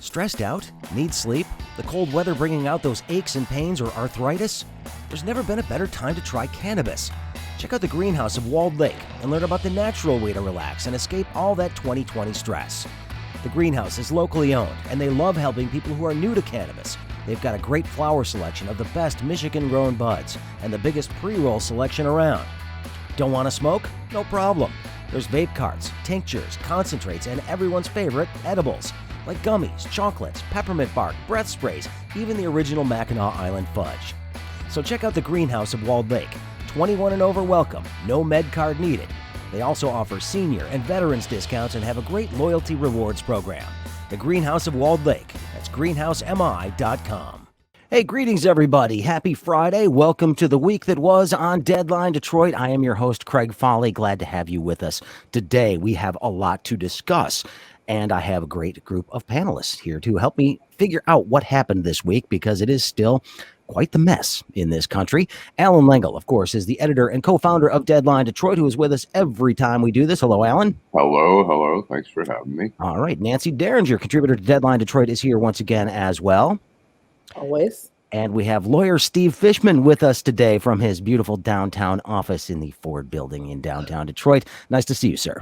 Stressed out? Need sleep? The cold weather bringing out those aches and pains or arthritis? There's never been a better time to try cannabis. Check out the greenhouse of Walled Lake and learn about the natural way to relax and escape all that 2020 stress. The greenhouse is locally owned, and they love helping people who are new to cannabis. They've got a great flower selection of the best Michigan-grown buds and the biggest pre-roll selection around. Don't want to smoke? No problem. There's vape carts, tinctures, concentrates, and everyone's favorite, edibles, like gummies, chocolates, peppermint bark, breath sprays, even the original Mackinac Island fudge. So check out the greenhouse of Walled Lake. 21 and over welcome, no med card needed. They also offer senior and veterans discounts and have a great loyalty rewards program. The Greenhouse of Walled Lake. That's greenhousemi.com. Hey, greetings everybody. Happy Friday. Welcome to the week that was on Deadline Detroit. I am your host, Craig Fahle. Glad to have you with us. Today we have a lot to discuss, and I have a great group of panelists here to help me figure out what happened this week, because it is still quite the mess in this country. Allan Lengel, of course, is the editor and co-founder of Deadline Detroit, who is with us every time we do this. Hello, Allan. Hello. Thanks for having me. All right. Nancy Derringer, contributor to Deadline Detroit, is here once again as well. Always. And we have lawyer Steve Fishman with us today from his beautiful downtown office in the Ford building in downtown Detroit. Nice to see you, sir.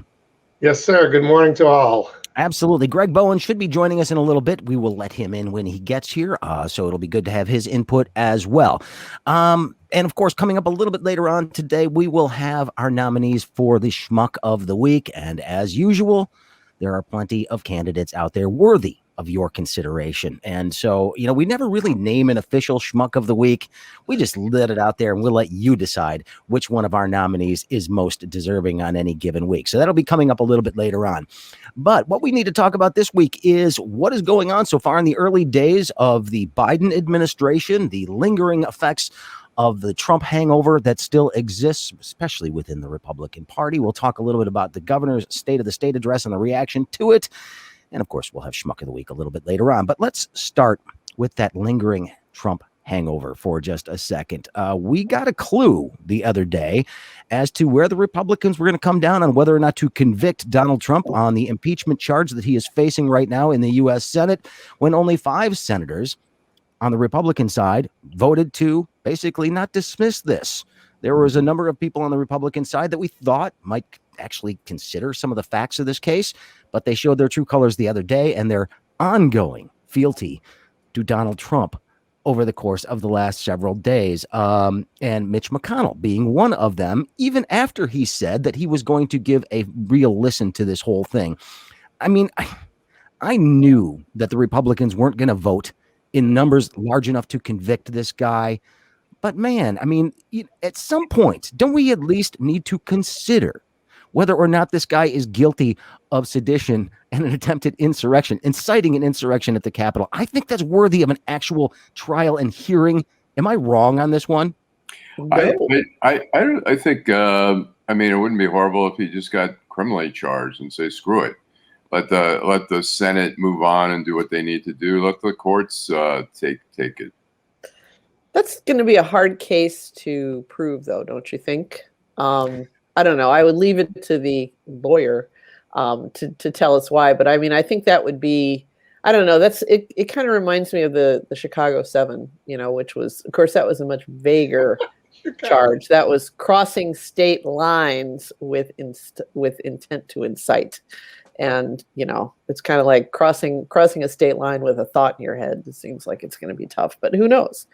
Yes, sir. Good morning to all. Absolutely. Greg Bowens should be joining us in a little bit. We will let him in when he gets here, so it'll be good to have his input as well. And of course, coming up a little bit later on today, we will have our nominees for the Schmuck of the Week. And as usual, there are plenty of candidates out there worthy of your consideration. And so, we never really name an official Schmuck of the Week. We just let it out there, and we'll let you decide which one of our nominees is most deserving on any given week. So that'll be coming up a little bit later on. But what we need to talk about this week is what is going on so far in the early days of the Biden administration, the lingering effects of the Trump hangover that still exists, especially within the Republican Party. We'll talk a little bit about the governor's State of the State address and the reaction to it. And of course, we'll have Schmuck of the Week a little bit later on. But let's start with that lingering Trump hangover for just a second. We got a clue the other day as to where the Republicans were going to come down on whether or not to convict Donald Trump on the impeachment charge that he is facing right now in the U.S. Senate, when only 5 senators on the Republican side voted to basically not dismiss this. There was a number of people on the Republican side that we thought might actually consider some of the facts of this case, but they showed their true colors the other day and their ongoing fealty to Donald Trump over the course of the last several days. And Mitch McConnell being one of them, even after he said that he was going to give a real listen to this whole thing. I mean, I knew that the Republicans weren't going to vote in numbers large enough to convict this guy. But man, I mean, at some point, don't we at least need to consider whether or not this guy is guilty of sedition and an attempted insurrection, inciting an insurrection at the Capitol? I think that's worthy of an actual trial and hearing. Am I wrong on this one? I think, it wouldn't be horrible if he just got criminally charged and say, screw it. Let the Senate move on and do what they need to do. Let the courts take it. That's going to be a hard case to prove, though, don't you think? I don't know. I would leave it to the lawyer to tell us why. But I mean, I think that would be, I don't know. It kind of reminds me of the Chicago 7, which was, of course, that was a much vaguer charge. That was crossing state lines with intent to incite. And, it's kind of like crossing a state line with a thought in your head. It seems like it's going to be tough, but who knows?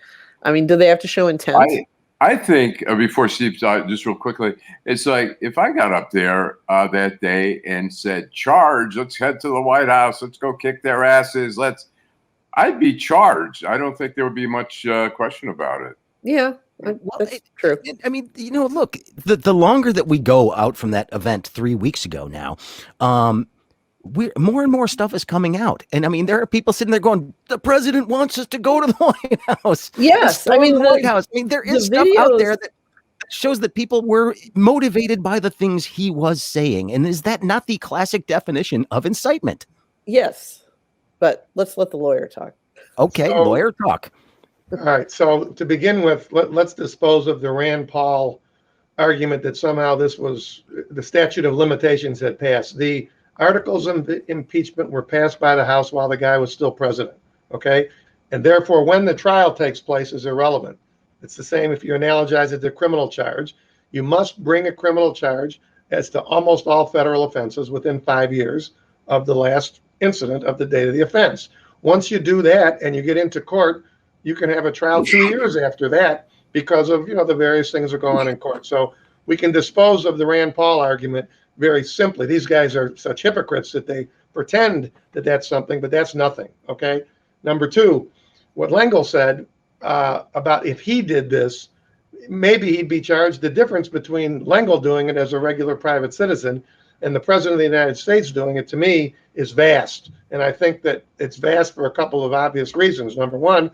I mean, do they have to show intent? I think, before Steve, just real quickly, it's like if I got up there that day and said, charge, let's head to the White House, let's go kick their asses, I'd be charged. I don't think there would be much question about it. Yeah, that's true. Look, the longer that we go out from that event 3 weeks ago now, more and more stuff is coming out. And I mean, there are people sitting there going, the president wants us to go to the White House. Yes. The White House. I mean, there is stuff out there that shows that people were motivated by the things he was saying. And is that not the classic definition of incitement? Yes. But let's let the lawyer talk. Okay. Lawyer talk. All right. So to begin with, let's dispose of the Rand Paul argument that somehow this was the statute of limitations had passed. articles of impeachment were passed by the House while the guy was still president. Okay. And therefore, when the trial takes place is irrelevant. It's the same if you analogize it to criminal charge. You must bring a criminal charge as to almost all federal offenses within 5 years of the last incident of the date of the offense. Once you do that and you get into court, you can have a trial 2 years after that because of, the various things that go on in court. So we can dispose of the Rand Paul argument very simply. These guys are such hypocrites that they pretend that that's something, but that's nothing. Okay. Number two, what Lengel said about if he did this, maybe he'd be charged. The difference between Lengel doing it as a regular private citizen and the president of the United States doing it, to me, is vast. And I think that it's vast for a couple of obvious reasons. Number one,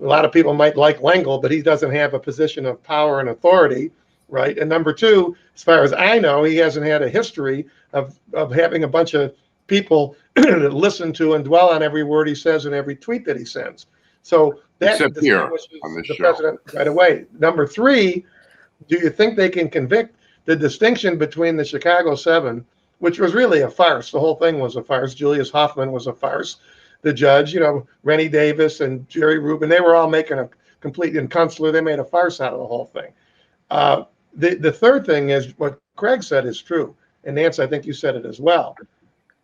a lot of people might like Lengel, but he doesn't have a position of power and authority, right? And number two, as far as I know, he hasn't had a history of having a bunch of people that listen to and dwell on every word he says and every tweet that he sends. So that distinguishes the president right away. Number three, do you think they can convict? The distinction between the Chicago 7, which was really a farce. The whole thing was a farce. Julius Hoffman was a farce. The judge, Rennie Davis and Jerry Rubin, they were all making a complete, and Kunstler, they made a farce out of the whole thing. The third thing is what Craig said is true. And Nance, I think you said it as well.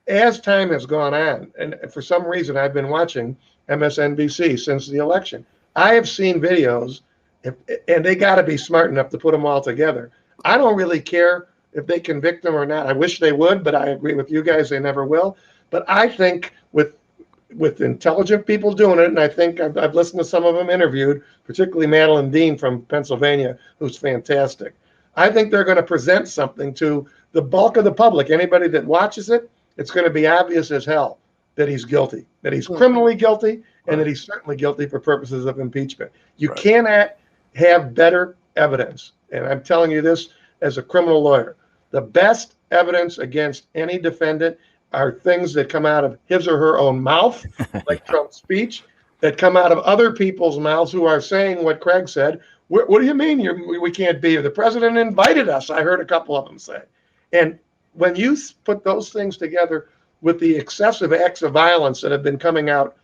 As time has gone on, and for some reason I've been watching MSNBC since the election, I have seen videos, and they got to be smart enough to put them all together. I don't really care if they convict them or not. I wish they would, but I agree with you guys, they never will. But I think with intelligent people doing it, and I think I've listened to some of them interviewed, particularly Madeline Dean from Pennsylvania, who's fantastic. I think they're going to present something to the bulk of the public. Anybody that watches it, it's going to be obvious as hell that he's guilty, that he's criminally guilty, and that he's certainly guilty for purposes of impeachment. You cannot have better evidence. And I'm telling you this as a criminal lawyer. The best evidence against any defendant are things that come out of his or her own mouth, like Trump's speech, that come out of other people's mouths who are saying what Craig said. What do you mean we can't be here? The president invited us, I heard a couple of them say. And when you put those things together with the excessive acts of violence that have been coming out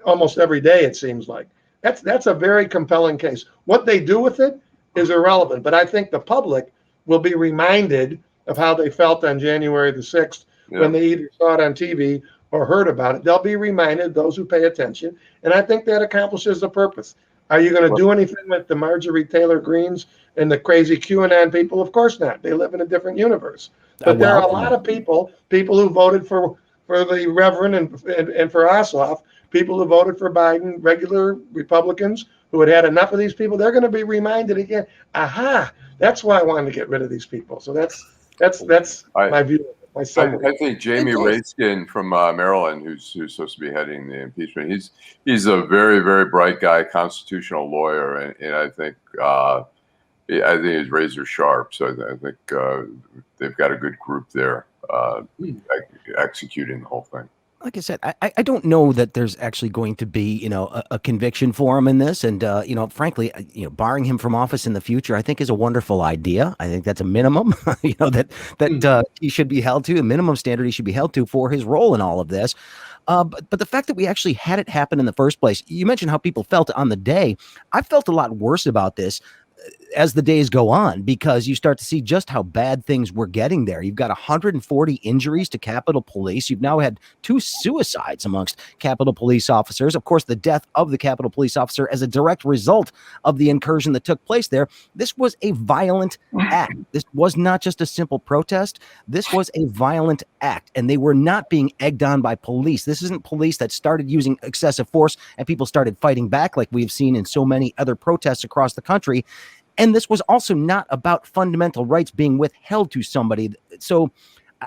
almost every day, it seems like, that's a very compelling case. What they do with it is irrelevant, but I think the public will be reminded of how they felt on January the 6th when they either saw it on TV or heard about it. They'll be reminded, those who pay attention, and I think that accomplishes the purpose. Are you going to do anything with the Marjorie Taylor Greens and the crazy QAnon people? Of course not. They live in a different universe. But there are a lot of people who voted for the Reverend and for Ossoff, people who voted for Biden, regular Republicans who had enough of these people. They're going to be reminded again. Aha! That's why I wanted to get rid of these people. So that's my view. My summary. I think Jamie Raskin from Maryland, who's supposed to be heading the impeachment, he's a very, very bright guy, constitutional lawyer, and I think he's razor sharp. So I think they've got a good group there executing the whole thing. Like I said, I don't know that there's actually going to be, a conviction for him in this. And, frankly, barring him from office in the future, I think is a wonderful idea. I think that's a minimum, that he should be held to, a minimum standard he should be held to for his role in all of this. But the fact that we actually had it happen in the first place, you mentioned how people felt on the day. I felt a lot worse about this as the days go on, because you start to see just how bad things were getting there. You've got 140 injuries to Capitol Police. You've now had 2 suicides amongst Capitol Police officers. Of course, the death of the Capitol Police officer as a direct result of the incursion that took place there. This was a violent act. This was not just a simple protest. This was a violent act, and they were not being egged on by police. This isn't police that started using excessive force and people started fighting back like we've seen in so many other protests across the country. And this was also not about fundamental rights being withheld to somebody. So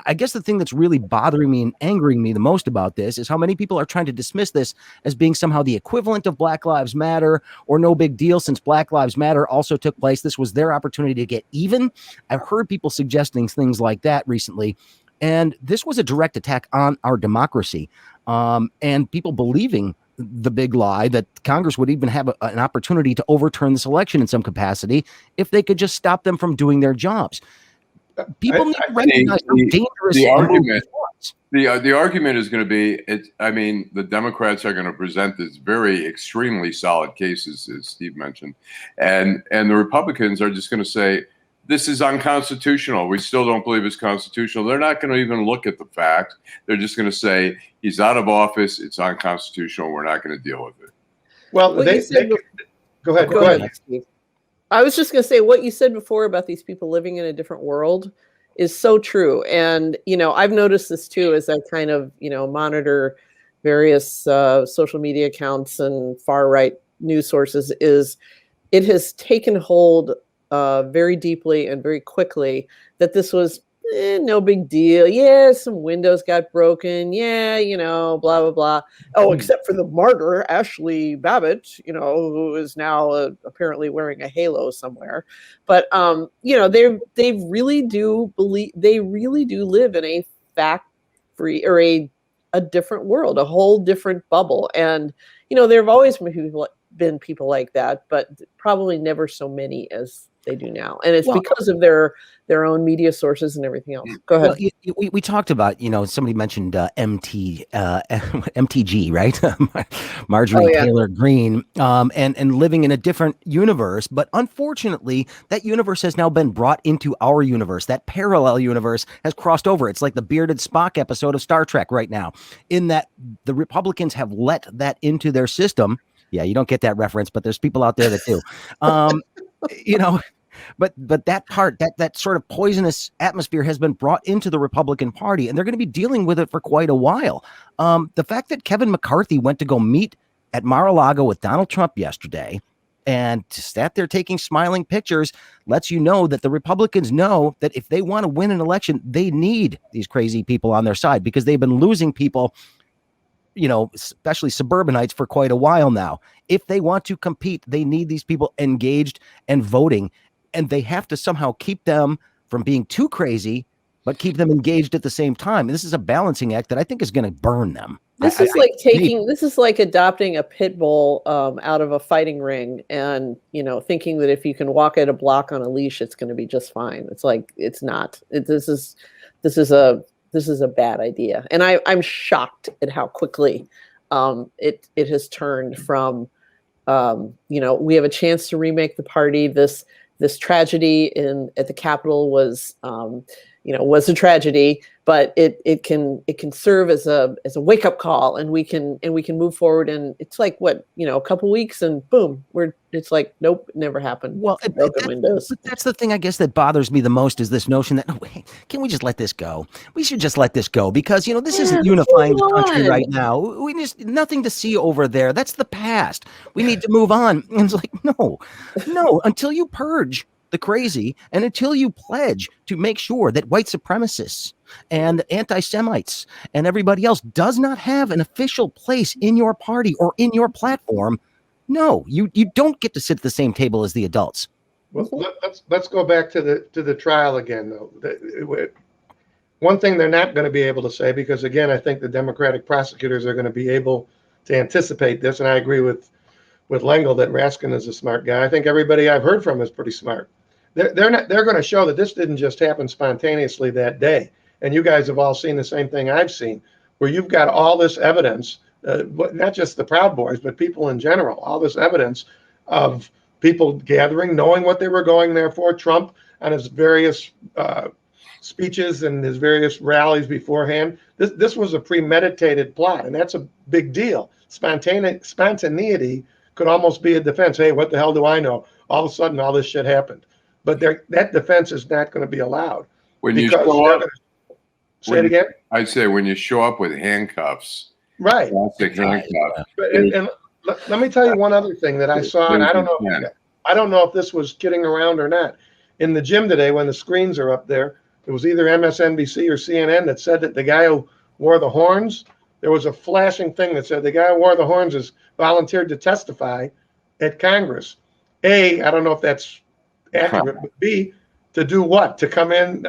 I guess the thing that's really bothering me and angering me the most about this is how many people are trying to dismiss this as being somehow the equivalent of Black Lives Matter, or no big deal since Black Lives Matter also took place. This was their opportunity to get even. I've heard people suggesting things like that recently. And this was a direct attack on our democracy, and people believing the big lie that Congress would even have an opportunity to overturn this election in some capacity if they could just stop them from doing their jobs. People need to recognize how dangerous the a move argument. this was. The argument is going to be, the Democrats are going to present this very extremely solid cases, as Steve mentioned, and the Republicans are just going to say, this is unconstitutional. We still don't believe it's constitutional. They're not going to even look at the facts. They're just going to say, he's out of office. It's unconstitutional. We're not going to deal with it. Well, Go ahead. Go ahead. Steve. I was just going to say what you said before about these people living in a different world is so true. And, I've noticed this too, as I kind of, monitor various social media accounts and far right news sources, is it has taken hold very deeply and very quickly that this was no big deal. Yeah, some windows got broken. Yeah, blah, blah, blah. Oh, except for the martyr, Ashley Babbitt, who is now apparently wearing a halo somewhere. But, they really do live in a fact-free or a different world, a whole different bubble. And, there have always been people like that, but probably never so many as they do now. And it's because of their own media sources and everything else. Go ahead. Well, we talked about, somebody mentioned MTG, right? Marjorie Taylor Greene, and living in a different universe. But unfortunately, that universe has now been brought into our universe. That parallel universe has crossed over. It's like the bearded Spock episode of Star Trek right now, in that the Republicans have let that into their system. Yeah, you don't get that reference, but there's people out there that do. But that part, that sort of poisonous atmosphere has been brought into the Republican Party, and they're going to be dealing with it for quite a while. The fact that Kevin McCarthy went to go meet at Mar-a-Lago with Donald Trump yesterday and sat there taking smiling pictures lets you know that the Republicans know that if they want to win an election, they need these crazy people on their side, because they've been losing people, especially suburbanites, for quite a while now. If they want to compete, they need these people engaged and voting, and they have to somehow keep them from being too crazy, but keep them engaged at the same time. And this is a balancing act that I think is going to burn them. This is like adopting a pit bull out of a fighting ring, and thinking that if you can walk at a block on a leash, it's going to be just fine. It's like, it's not. This is a bad idea, and I'm shocked at how quickly it has turned from we have a chance to remake the party. This tragedy at the Capitol was was a tragedy, but it can serve as a wake up call, and we can move forward. And it's like, what, a couple weeks and boom, it's like, nope, it never happened. Well, that's the thing, I guess, that bothers me the most, is this notion that, can we just let this go? We should just let this go, because this isn't unifying the country right now. We just nothing to see over there. That's the past. We need to move on. And it's like, no, until you purge the crazy, and until you pledge to make sure that white supremacists and anti-Semites and everybody else does not have an official place in your party or in your platform, no, you don't get to sit at the same table as the adults. Well, let's go back to the trial again, though. One thing they're not going to be able to say, because again, I think the Democratic prosecutors are going to be able to anticipate this, and I agree with Lengel that Raskin is a smart guy. I think everybody I've heard from is pretty smart. They're going to show that this didn't just happen spontaneously that day. And you guys have all seen the same thing I've seen, where you've got all this evidence, not just the Proud Boys, but people in general, all this evidence of people gathering, knowing what they were going there for. Trump on his various speeches and his various rallies beforehand. This was a premeditated plot, and that's a big deal. Spontaneity could almost be a defense. Hey, what the hell do I know? All of a sudden, all this shit happened. But that defense is not going to be allowed. When you show up, say it again. I say when you show up with handcuffs, right? Plastic handcuffs. And let me tell you one other thing that I saw, and I don't know if this was kidding around or not. In the gym today, when the screens are up there, it was either MSNBC or CNN that said that the guy who wore the horns, there was a flashing thing that said the guy who wore the horns has volunteered to testify at Congress. A, I don't know if that's accurate, but B, to do what? To come in?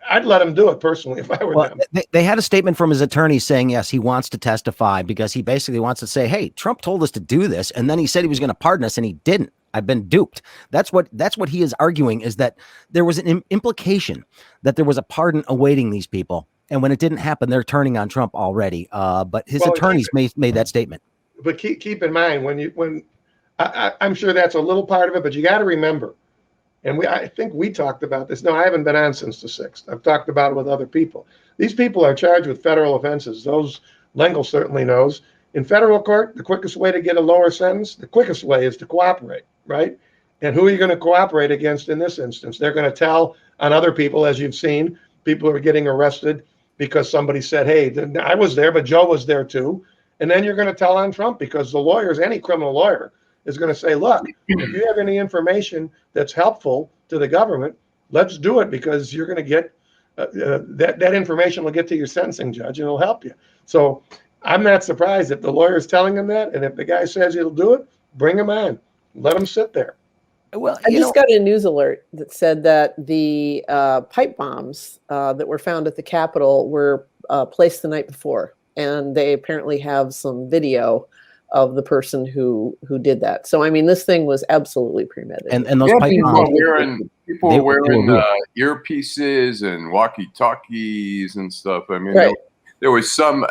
I'd let him do it personally if I were them. They had a statement from his attorney saying, yes, he wants to testify, because he basically wants to say, hey, Trump told us to do this, and then he said he was going to pardon us, and he didn't. I've been duped. That's what he is arguing, is that there was an implication that there was a pardon awaiting these people. And when it didn't happen, they're turning on Trump already. But his attorneys made that statement. But keep in mind, I'm sure that's a little part of it, but you got to remember, and I think we talked about this. No, I haven't been on since the 6th. I've talked about it with other people. These people are charged with federal offenses. Those Lengel certainly knows. In federal court, the quickest way to get a lower sentence, the quickest way is to cooperate, right? And who are you going to cooperate against in this instance? They're going to tell on other people, as you've seen, people are getting arrested because somebody said, hey, I was there, but Joe was there too. And then you're going to tell on Trump because the lawyers, any criminal lawyer, is going to say, look, if you have any information that's helpful to the government, let's do it, because you're going to get that information will get to your sentencing judge and it'll help you. So I'm not surprised if the lawyer is telling him that. And if the guy says he'll do it, bring him on. Let him sit there. Well, I just got a news alert that said that the pipe bombs that were found at the Capitol were placed the night before. And they apparently have some video of the person who did that. So, I mean, this thing was absolutely premeditated. And those pipe bombs, people were wearing earpieces and walkie-talkies and stuff. I mean, right. there was some,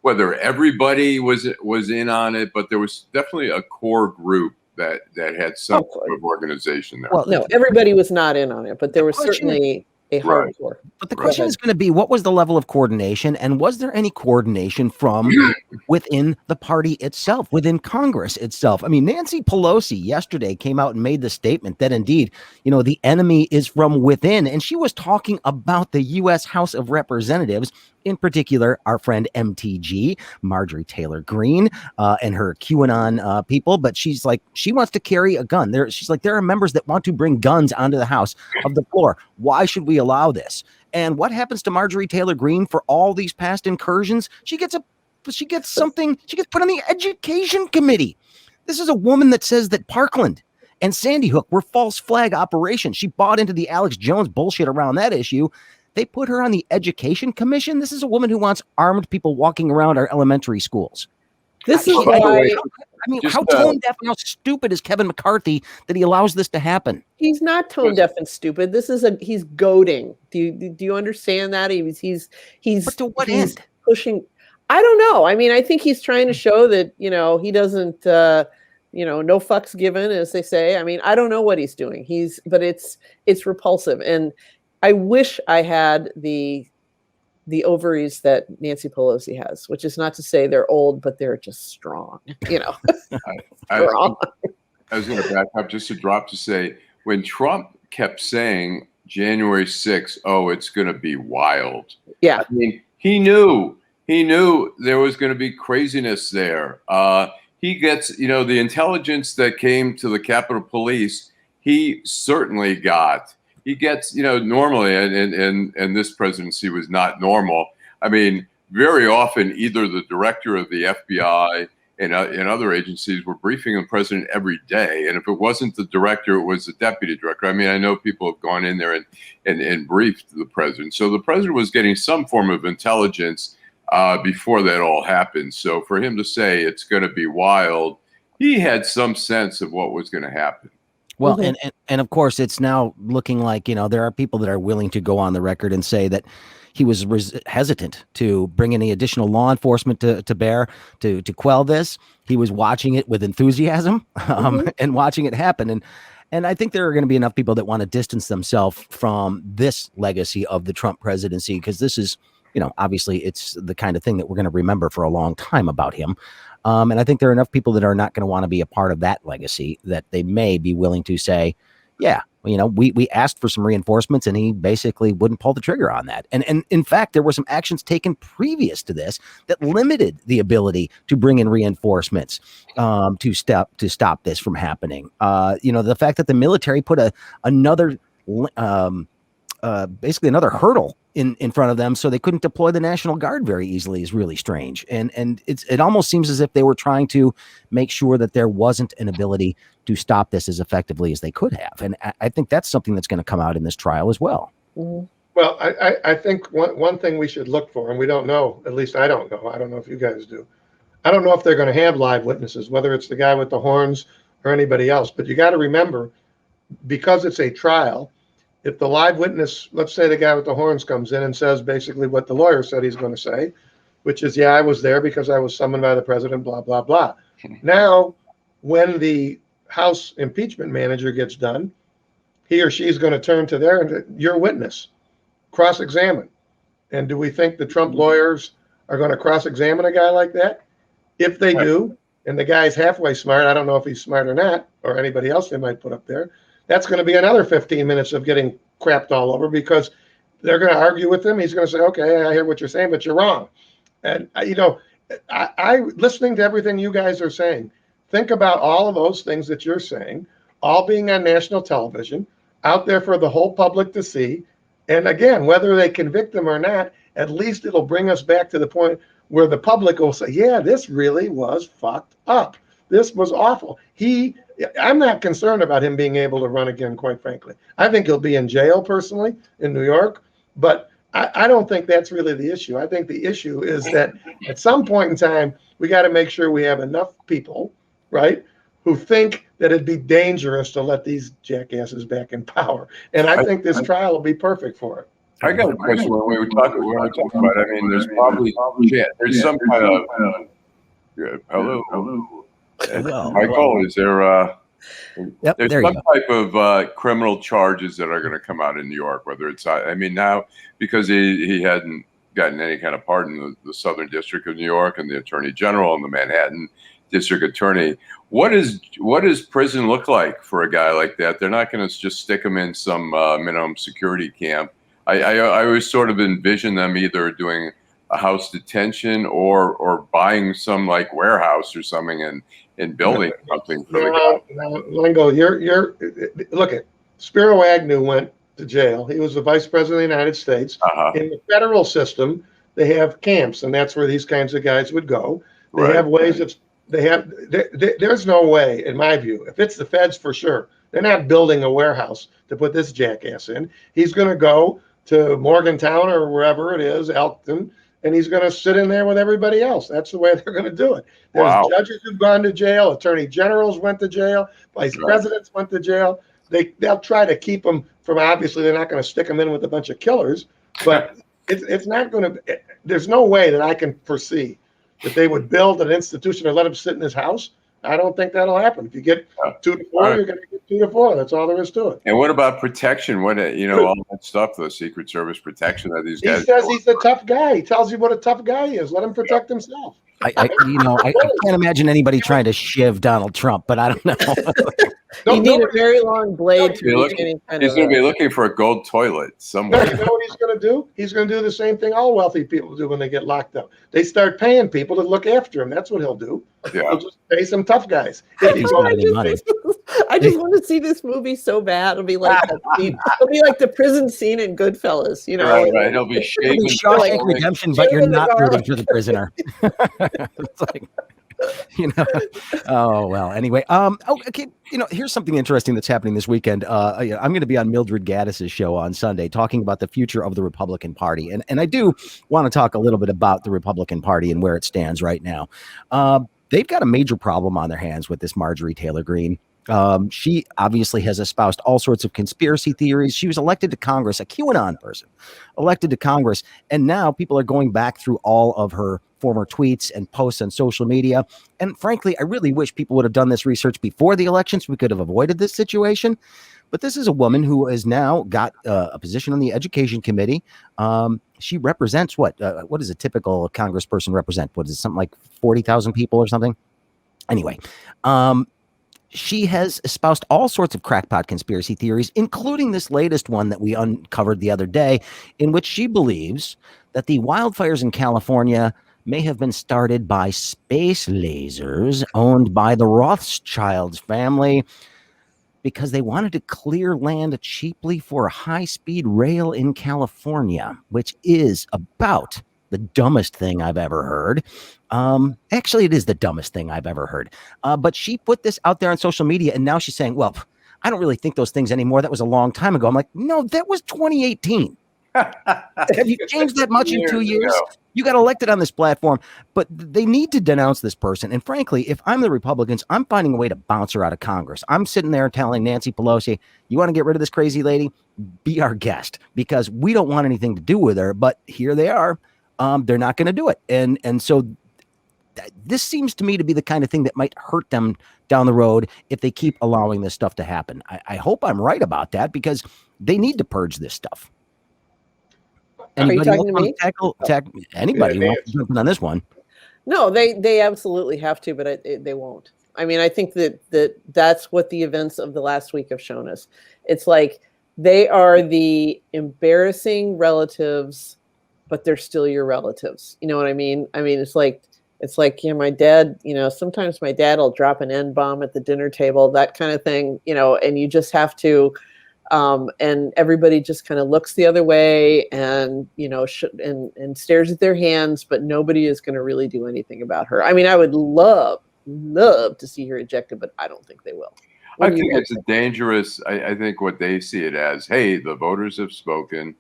whether everybody was in on it, but there was definitely a core group that had some sort of organization there. Well, no, everybody was not in on it, but there was certainly a hardcore. But the question is going to be, what was the level of coordination, and was there any coordination from within the party itself, within Congress itself? I mean, Nancy Pelosi yesterday came out and made the statement that indeed, the enemy is from within, and she was talking about the U.S. House of Representatives, in particular, our friend MTG, Marjorie Taylor Greene, and her QAnon people. But she's like, she wants to carry a gun. She's like, there are members that want to bring guns onto the House of the floor. Why should we allow this? And what happens to Marjorie Taylor Greene for all these past incursions? She gets put on the Education Committee. This is a woman that says that Parkland and Sandy Hook were false flag operations. She bought into the Alex Jones bullshit around that issue. They put her on the Education Commission. This is a woman who wants armed people walking around our elementary schools. This is why. I mean, how tone deaf and how stupid is Kevin McCarthy that he allows this to happen? He's not tone deaf and stupid. He's goading. Do you understand that? He's but to what end? Pushing. I don't know. I mean, I think he's trying to show that, he doesn't, no fucks given, as they say. I mean, I don't know what he's doing. But it's repulsive. And I wish I had the ovaries that Nancy Pelosi has, which is not to say they're old, but they're just strong, I was going to back up just a drop to say, when Trump kept saying January 6th, it's going to be wild. Yeah. I mean, he knew there was going to be craziness there. He gets, the intelligence that came to the Capitol Police, he certainly got. He gets, normally, and this presidency was not normal. I mean, very often, either the director of the FBI and other agencies were briefing the president every day. And if it wasn't the director, it was the deputy director. I mean, I know people have gone in there and briefed the president. So the president was getting some form of intelligence before that all happened. So for him to say it's going to be wild, he had some sense of what was going to happen. Well, and of course, it's now looking like, there are people that are willing to go on the record and say that he was hesitant to bring any additional law enforcement to bear to quell this. He was watching it with enthusiasm and watching it happen. And I think there are going to be enough people that want to distance themselves from this legacy of the Trump presidency, because this is, obviously it's the kind of thing that we're going to remember for a long time about him. And I think there are enough people that are not going to want to be a part of that legacy that they may be willing to say, yeah, we asked for some reinforcements and he basically wouldn't pull the trigger on that. And in fact, there were some actions taken previous to this that limited the ability to bring in reinforcements to stop this from happening. The fact that the military put another hurdle in front of them so they couldn't deploy the National Guard very easily is really strange. And it almost seems as if they were trying to make sure that there wasn't an ability to stop this as effectively as they could have. And I think that's something that's going to come out in this trial as well. Mm-hmm. Well, I think one thing we should look for, and we don't know, at least I don't know if you guys do. I don't know if they're going to have live witnesses, whether it's the guy with the horns or anybody else. But you got to remember, because it's a trial, if the live witness, let's say the guy with the horns comes in and says basically what the lawyer said he's going to say, which is, yeah, I was there because I was summoned by the president, blah, blah, blah. Now, when the House impeachment manager gets done, he or she is going to turn to your witness, cross-examine. And do we think the Trump lawyers are going to cross-examine a guy like that? If they do, and the guy's halfway smart, I don't know if he's smart or not, or anybody else they might put up there, that's going to be another 15 minutes of getting crapped all over, because they're going to argue with him. He's going to say, okay, I hear what you're saying, but you're wrong. And, I listening to everything you guys are saying, think about all of those things that you're saying, all being on national television, out there for the whole public to see. And again, whether they convict them or not, at least it'll bring us back to the point where the public will say, yeah, this really was fucked up. This was awful. I'm not concerned about him being able to run again, quite frankly. I think he'll be in jail personally in New York, but I don't think that's really the issue. I think the issue is that at some point in time, we got to make sure we have enough people, right, who think that it'd be dangerous to let these jackasses back in power. And I think this trial will be perfect for it. I got a question when we were talking about, I mean, there's probably, there's some kind of, hello. Michael, is there, there's some type of criminal charges that are going to come out in New York, whether it's, I mean, now, because he hadn't gotten any kind of pardon in the Southern District of New York and the Attorney General and the Manhattan District Attorney. What does prison look like for a guy like that? They're not going to just stick him in some minimum security camp. I always sort of envision them either doing a house detention or buying some like warehouse or something and building something for the guy. Lengel, you're look at Spiro Agnew went to jail. He was the vice president of the United States. In the federal system, they have camps, and that's where these kinds of guys would go. They have ways of there's no way, in my view, if it's the feds, for sure, they're not building a warehouse to put this jackass in. He's going to go to Morgantown or wherever it is, Elkton, and he's going to sit in there with everybody else. That's the way they're going to do it. There's judges who've gone to jail, attorney generals went to jail, vice presidents went to jail. They'll try to keep them from, obviously, they're not going to stick them in with a bunch of killers, but it's not going to, there's no way that I can foresee that they would build an institution or let him sit in his house. I don't think that'll happen. If you get 2 to 4, you're going to get 2 to 4. That's all there is to it. And what about protection? What, all that stuff, the Secret Service protection that these guys. He says he's a tough guy. He tells you what a tough guy he is. Let him protect himself. I can't imagine anybody trying to shiv Donald Trump, but I don't know. You need a very long blade to reach any kind He's going to be looking for a gold toilet somewhere. You know what he's going to do? He's going to do the same thing all wealthy people do when they get locked up. They start paying people to look after him. That's what he'll do. Yeah. He'll just pay some tough guys. I just want to see this movie so bad. It'll be like it'll be like the prison scene in Goodfellas, Right. It'll be shaving. Shawshank Redemption, but you're not rooting for the prisoner. It's like, oh well. Anyway, okay. Here's something interesting that's happening this weekend. I'm going to be on Mildred Gaddis's show on Sunday, talking about the future of the Republican Party, and I do want to talk a little bit about the Republican Party and where it stands right now. They've got a major problem on their hands with this Marjorie Taylor Greene. She obviously has espoused all sorts of conspiracy theories. She was elected to Congress, a QAnon person, elected to Congress. And now people are going back through all of her former tweets and posts on social media. And frankly, I really wish people would have done this research before the elections. We could have avoided this situation. But this is a woman who has now got a position on the Education Committee. She represents what does a typical congressperson represent? What is it, something like 40,000 people or something? Anyway, she has espoused all sorts of crackpot conspiracy theories, including this latest one that we uncovered the other day, in which she believes that the wildfires in California may have been started by space lasers owned by the Rothschilds family because they wanted to clear land cheaply for high-speed rail in California, which is about the dumbest thing I've ever heard. Actually, it is the dumbest thing I've ever heard. But she put this out there on social media, and now she's saying, well, I don't really think those things anymore. That was a long time ago. I'm like, no, that was 2018. Have you changed that much in 2 years? ago. You got elected on this platform, but they need to denounce this person. And frankly, if I'm the Republicans, I'm finding a way to bounce her out of Congress. I'm sitting there telling Nancy Pelosi, you want to get rid of this crazy lady? Be our guest, because we don't want anything to do with her. But here they are. They're not going to do it. And so this seems to me to be the kind of thing that might hurt them down the road if they keep allowing this stuff to happen. I hope I'm right about that, because they need to purge this stuff. Anybody Are you talking to me? Anybody who wants to jump in on this one? No, they absolutely have to, but they won't. I mean, I think that's what the events of the last week have shown us. It's like they are the embarrassing relatives, but they're still your relatives. You know what I mean? I mean, it's like, my dad, sometimes my dad will drop an N-bomb at the dinner table, that kind of thing, and you just have to, and everybody just kind of looks the other way and, and stares at their hands, but nobody is going to really do anything about her. I mean, I would love to see her ejected, but I don't think they will. I think it's a dangerous, I think what they see it as, hey, the voters have spoken.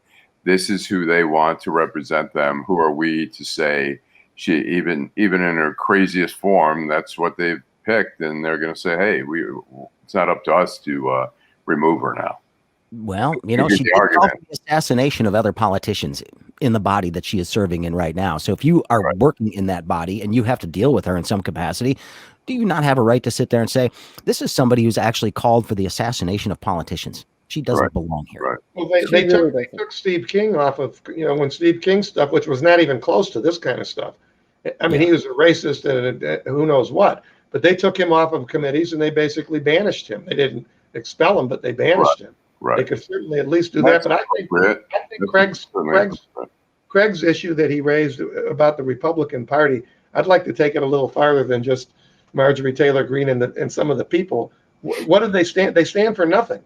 This is who they want to represent them. Who are we to say she, even in her craziest form, that's what they've picked. And they're going to say, hey, it's not up to us to remove her now. Well, she did call for the assassination of other politicians in the body that she is serving in right now. So if you are working in that body and you have to deal with her in some capacity, do you not have a right to sit there and say, this is somebody who's actually called for the assassination of politicians? She doesn't belong here. Right. Well, they took Steve King off of, when Steve King stuff, which was not even close to this kind of stuff. I mean, he was a racist and who knows what, but they took him off of committees and they basically banished him. They didn't expel him, but they banished him. Right. They could certainly at least do that. But I think Craig's issue that he raised about the Republican Party, I'd like to take it a little farther than just Marjorie Taylor Greene and some of the people. What do they stand? They stand for nothing.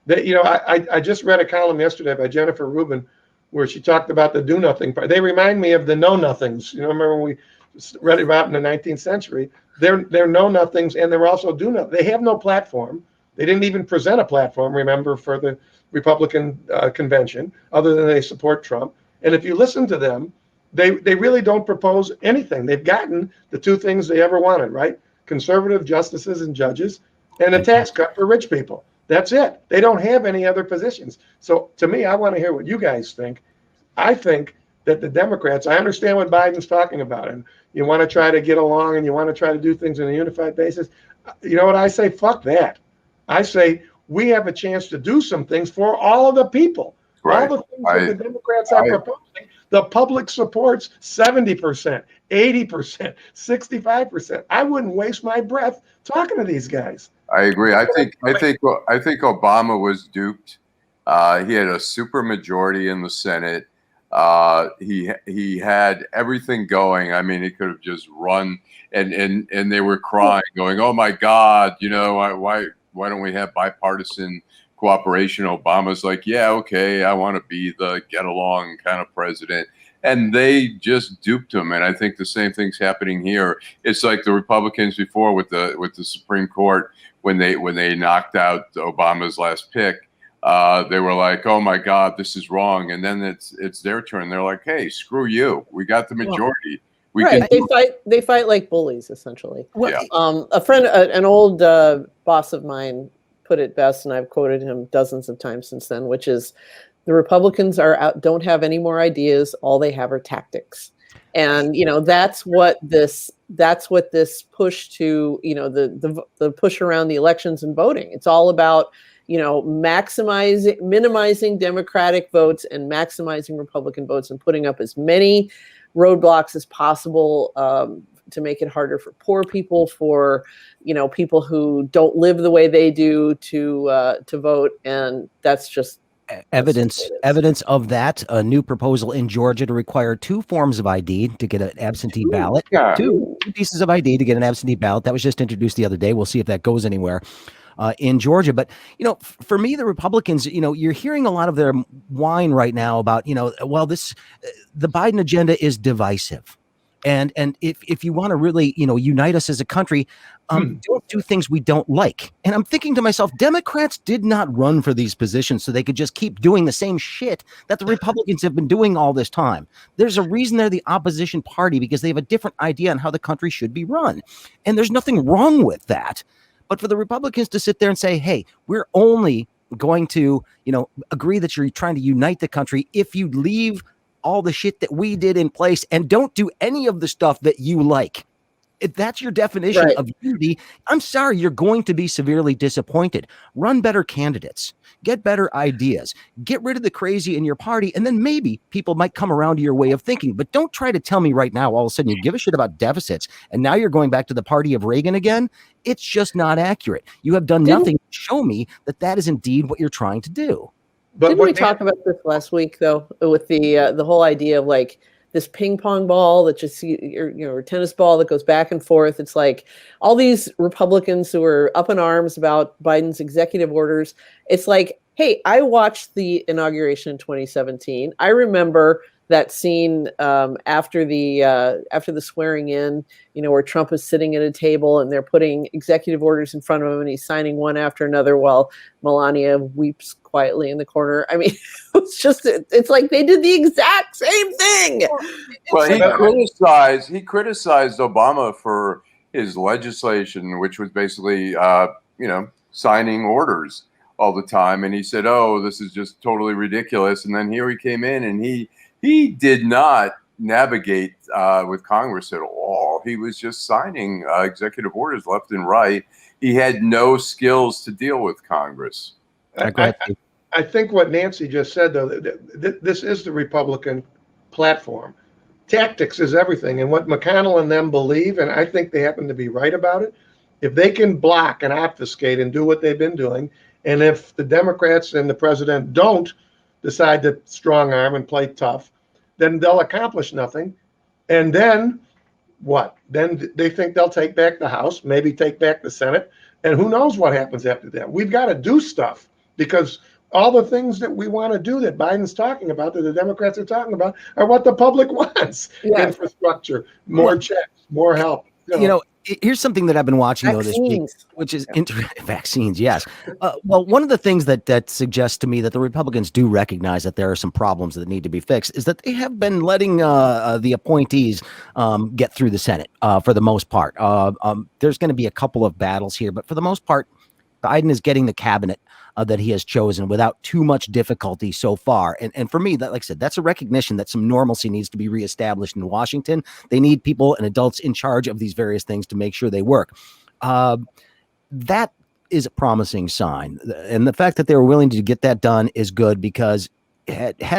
I just read a column yesterday by Jennifer Rubin where she talked about the do nothing part. They remind me of the know nothings. Remember when we read about in the 19th century? They're know nothings, and they're also do nothing. They have no platform. They didn't even present a platform, remember, for the Republican convention, other than they support Trump. And if you listen to them, they really don't propose anything. They've gotten the two things they ever wanted, right? Conservative justices and judges, and a tax cut for rich people. That's it. They don't have any other positions. So to me, I want to hear what you guys think. I think that the Democrats, I understand what Biden's talking about, and you want to try to get along and you want to try to do things on a unified basis. You know what I say? Fuck that. I say we have a chance to do some things for all of the people. Right. All the things that the Democrats are proposing, the public supports 70%, 80%, 65%. I wouldn't waste my breath talking to these guys. I agree. I think Obama was duped. He had a super majority in the Senate. He had everything going. I mean, he could have just run, and they were crying, going, "Oh my God, why don't we have bipartisan cooperation?" Obama's like, "Yeah, okay, I want to be the get along kind of president." And they just duped him. And I think the same thing's happening here. It's like the Republicans before with the Supreme Court when they knocked out Obama's last pick. They were like, "Oh my God, this is wrong." And then it's their turn. They're like, "Hey, screw you. We got the majority." They fight like bullies, essentially. Yeah. A friend, an old boss of mine, put it best, and I've quoted him dozens of times since then, which is, the Republicans don't have any more ideas. All they have are tactics. And that's what this push to the push around the elections and voting. It's all about minimizing Democratic votes and maximizing Republican votes and putting up as many roadblocks as possible to make it harder for poor people, for people who don't live the way they do to vote. And that's just evidence of that. A new proposal in Georgia to require 2 forms of ID to get an absentee ballot. Two pieces of ID to get an absentee ballot. That was just introduced the other day. We'll see if that goes anywhere in Georgia. But for me, the Republicans, you're hearing a lot of their whine right now about the Biden agenda is divisive. And if you want to really, unite us as a country, don't do things we don't like. And I'm thinking to myself, Democrats did not run for these positions so they could just keep doing the same shit that the Republicans have been doing all this time. There's a reason they're the opposition party, because they have a different idea on how the country should be run. And there's nothing wrong with that. But for the Republicans to sit there and say, hey, we're only going to, agree that you're trying to unite the country if you leave all the shit that we did in place and don't do any of the stuff that you like. If that's your definition of unity, I'm sorry, you're going to be severely disappointed. Run better candidates, get better ideas, get rid of the crazy in your party, and then maybe people might come around to your way of thinking. But don't try to tell me right now, all of a sudden you give a shit about deficits, and now you're going back to the party of Reagan again. It's just not accurate. You have done nothing to show me that that is indeed what you're trying to do. But didn't we talk about this last week, though, with the whole idea of like this ping pong ball that just, or tennis ball that goes back and forth? It's like all these Republicans who are up in arms about Biden's executive orders. It's like, hey, I watched the inauguration in 2017. I remember that scene after the swearing in, where Trump is sitting at a table and they're putting executive orders in front of him and he's signing one after another while Melania weeps quietly in the corner. I mean, it's like they did the exact same thing. Well, he criticized Obama for his legislation, which was basically, signing orders all the time. And he said, oh, this is just totally ridiculous. And then here he came in and he did not navigate with Congress at all. He was just signing executive orders left and right. He had no skills to deal with Congress. I think what Nancy just said, though, this is the Republican platform. Tactics is everything. And what McConnell and them believe, and I think they happen to be right about it, if they can block and obfuscate and do what they've been doing, and if the Democrats and the president don't decide to strong arm and play tough, then they'll accomplish nothing. And then what? Then they think they'll take back the House, maybe take back the Senate, and who knows what happens after that. We've got to do stuff, because all the things that we want to do that Biden's talking about, that the Democrats are talking about, are what the public wants. Yeah. Infrastructure, more checks, more help. Here's something that I've been watching though this week, which is vaccines. Yes. Well, one of the things that suggests to me that the Republicans do recognize that there are some problems that need to be fixed is that they have been letting the appointees get through the Senate for the most part. There's going to be a couple of battles here, but for the most part, Biden is getting the cabinet that he has chosen without too much difficulty so far. And for me, that, like I said, that's a recognition that some normalcy needs to be reestablished in Washington. They need people and adults in charge of these various things to make sure they work. That is a promising sign. And the fact that they were willing to get that done is good, because if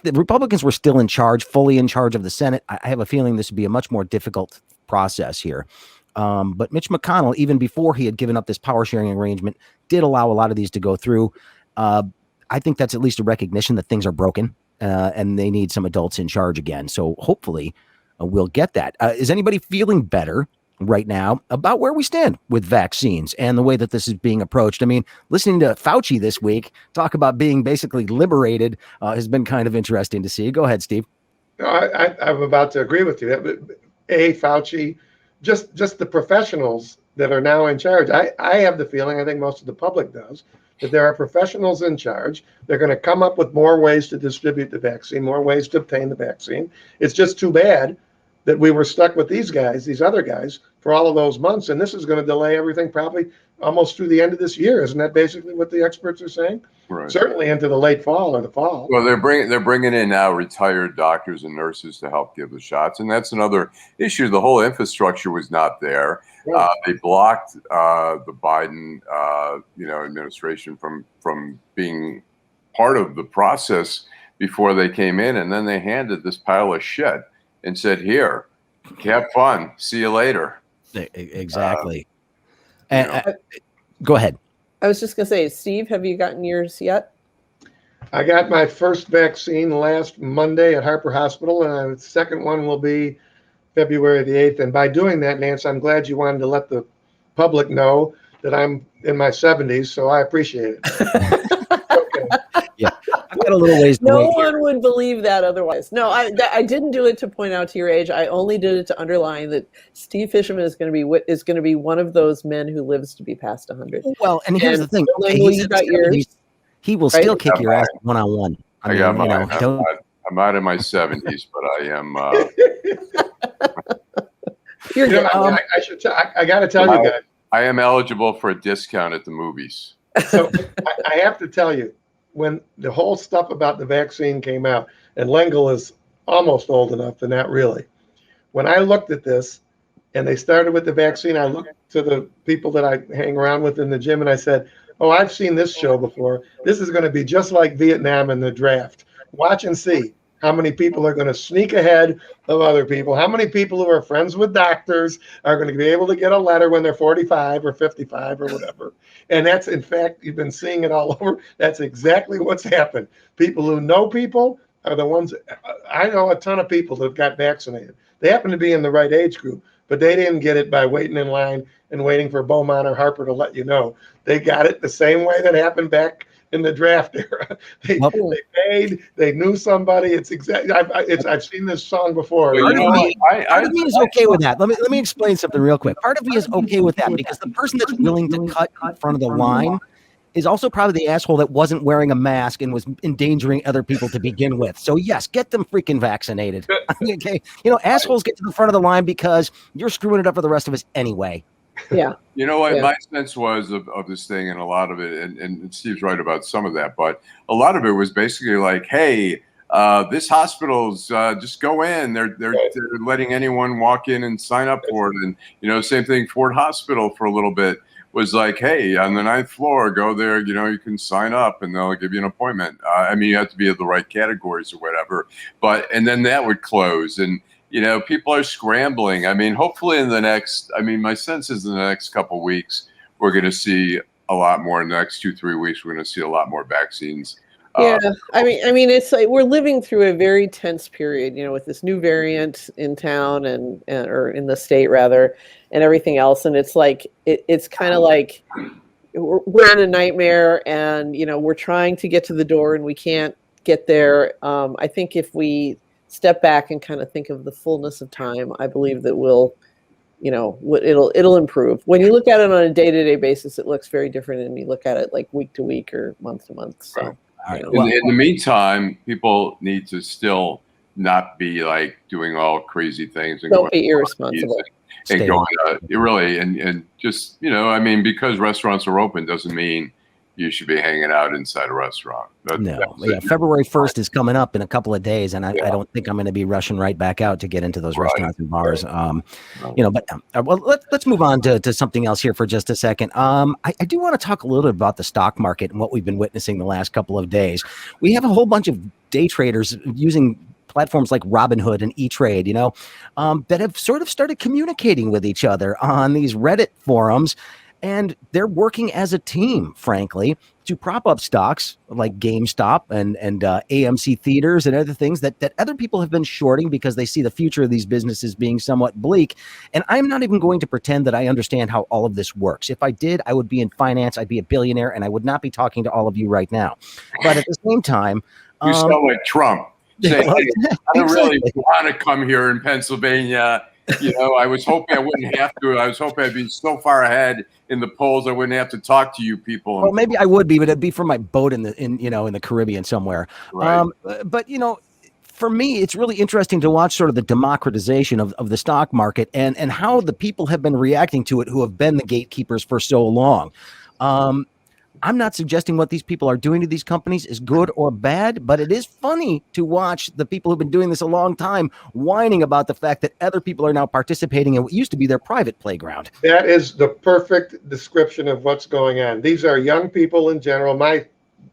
the Republicans were still in charge, fully in charge of the Senate, I have a feeling this would be a much more difficult process here. But Mitch McConnell, even before he had given up this power sharing arrangement, did allow a lot of these to go through. I think that's at least a recognition that things are broken and they need some adults in charge again. So hopefully we'll get that. Is anybody feeling better right now about where we stand with vaccines and the way that this is being approached? I mean, listening to Fauci this week talk about being basically liberated has been kind of interesting to see. Go ahead, Steve. No, I'm about to agree with you. Fauci, just the professionals that are now in charge. I have the feeling, I think most of the public does, that there are professionals in charge. They're going to come up with more ways to distribute the vaccine, more ways to obtain the vaccine. It's just too bad that we were stuck with these other guys, for all of those months. And this is going to delay everything probably almost through the end of this year. Isn't that basically what the experts are saying? Right. Certainly into the late fall or the fall. Well, they're bringing in now retired doctors and nurses to help give the shots. And that's another issue. The whole infrastructure was not there. Right. They blocked the Biden administration from being part of the process before they came in. And then they handed this pile of shit and said, here, have fun. See you later. Exactly. Go ahead. I was just going to say, Steve, have you gotten yours yet? I got my first vaccine last Monday at Harper Hospital, and the second one will be February the 8th. And by doing that, Nance, I'm glad you wanted to let the public know that I'm in my 70s, so I appreciate it. Yeah. got a little ways to No wait here. one would believe that otherwise. No, I didn't do it to point out to your age. I only did it to underline that Steve Fishman is going to be one of those men who lives to be past 100. Well, and here's the thing. Okay, Lengel, he's you in got his 70s. yours, He will right? still kick your ass one-on-one. I got mine. don't. I'm out in my 70s, but I am. You're good. I got to tell you guys. I am eligible for a discount at the movies. So I have to tell you, when the whole stuff about the vaccine came out, and Lengel is almost old enough, but not really. When I looked at this, and they started with the vaccine, I looked to the people that I hang around with in the gym, and I said, "Oh, I've seen this show before. This is going to be just like Vietnam in the draft. Watch and see how many people are going to sneak ahead of other people. How many people who are friends with doctors are going to be able to get a letter when they're 45 or 55 or whatever." And that's, in fact, you've been seeing it all over. That's exactly what's happened. People who know people are the ones. I know a ton of people that got vaccinated. They happen to be in the right age group, but they didn't get it by waiting in line and waiting for Beaumont or Harper to let you know. They got it the same way that happened back in the draft era. They paid. They knew somebody. It's exactly. I've seen this song before. Well, Part of me is okay with that. Let me explain something real quick. Part of me is okay with that because the person that's willing to cut in front of the line is also probably the asshole that wasn't wearing a mask and was endangering other people to begin with. So yes, get them freaking vaccinated. Okay, assholes get to the front of the line because you're screwing it up for the rest of us anyway. Yeah. You know what? Yeah. My sense was of this thing, and a lot of it, and Steve's right about some of that, but a lot of it was basically like, hey, this hospital's just go in. They're letting anyone walk in and sign up for it. And, same thing, Ford Hospital for a little bit was like, hey, on the 9th floor, go there, you can sign up and they'll give you an appointment. You have to be in the right categories or whatever. And then that would close. And, people are scrambling. Hopefully in the next, my sense is in the next couple of weeks, we're going to see a lot more. In the next 2-3 weeks, we're going to see a lot more vaccines. Yeah, it's like we're living through a very tense period, with this new variant in town or in the state rather, and everything else. And it's like it's kind of like we're in a nightmare, and we're trying to get to the door and we can't get there. I think if we step back and kind of think of the fullness of time, I believe that it'll improve. When you look at it on a day-to-day basis, it looks very different, and you look at it like week to week or month to month. So. Right. In the meantime, people need to still not be like doing all crazy things and don't be irresponsible and going really and just because restaurants are open doesn't mean you should be hanging out inside a restaurant. February 1st is coming up in a couple of days, and I don't think I'm going to be rushing right back out to get into those restaurants and bars. Let's move on to something else here for just a second. I do want to talk a little bit about the stock market and what we've been witnessing the last couple of days. We have a whole bunch of day traders using platforms like Robinhood and E-Trade, that have sort of started communicating with each other on these Reddit forums. And they're working as a team, frankly, to prop up stocks like GameStop and AMC theaters and other things that other people have been shorting because they see the future of these businesses being somewhat bleak. And I'm not even going to pretend that I understand how all of this works. If I did, I would be in finance, I'd be a billionaire, and I would not be talking to all of you right now. But at the same time, you sound like Trump. Saying, hey, I don't really want to come here in Pennsylvania. I was hoping I wouldn't have to. I was hoping I'd be so far ahead in the polls I wouldn't have to talk to you people. Well, maybe I would be, but it'd be from my boat in the Caribbean somewhere. Right. But for me, it's really interesting to watch sort of the democratization of the stock market and how the people have been reacting to it who have been the gatekeepers for so long. I'm not suggesting what these people are doing to these companies is good or bad, but it is funny to watch the people who've been doing this a long time whining about the fact that other people are now participating in what used to be their private playground. That is the perfect description of what's going on. These are young people in general. My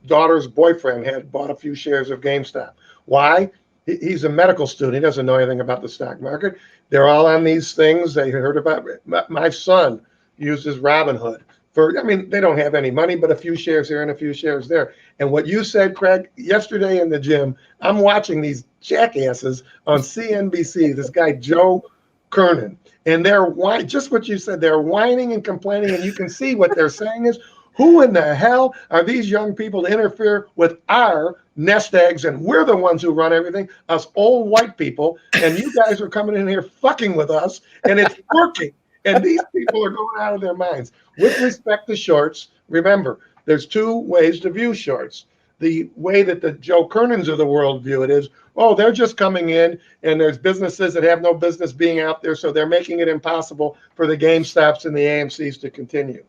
daughter's boyfriend had bought a few shares of GameStop. Why? He's a medical student. He doesn't know anything about the stock market. They're all on these things. They heard about it. My son uses Robinhood. They don't have any money, but a few shares here and a few shares there. And what you said, Craig, yesterday in the gym, I'm watching these jackasses on CNBC, this guy, Joe Kernan, and they're just what you said. They're whining and complaining, and you can see what they're saying is, Who in the hell are these young people to interfere with our nest eggs? And we're the ones who run everything, us old white people. And you guys are coming in here fucking with us, and it's working. And these people are going out of their minds. With respect to shorts, remember, there's two ways to view shorts. The way that the Joe Kernans of the world view it is, oh, they're just coming in, and there's businesses that have no business being out there, so they're making it impossible for the GameStops and the AMCs to continue.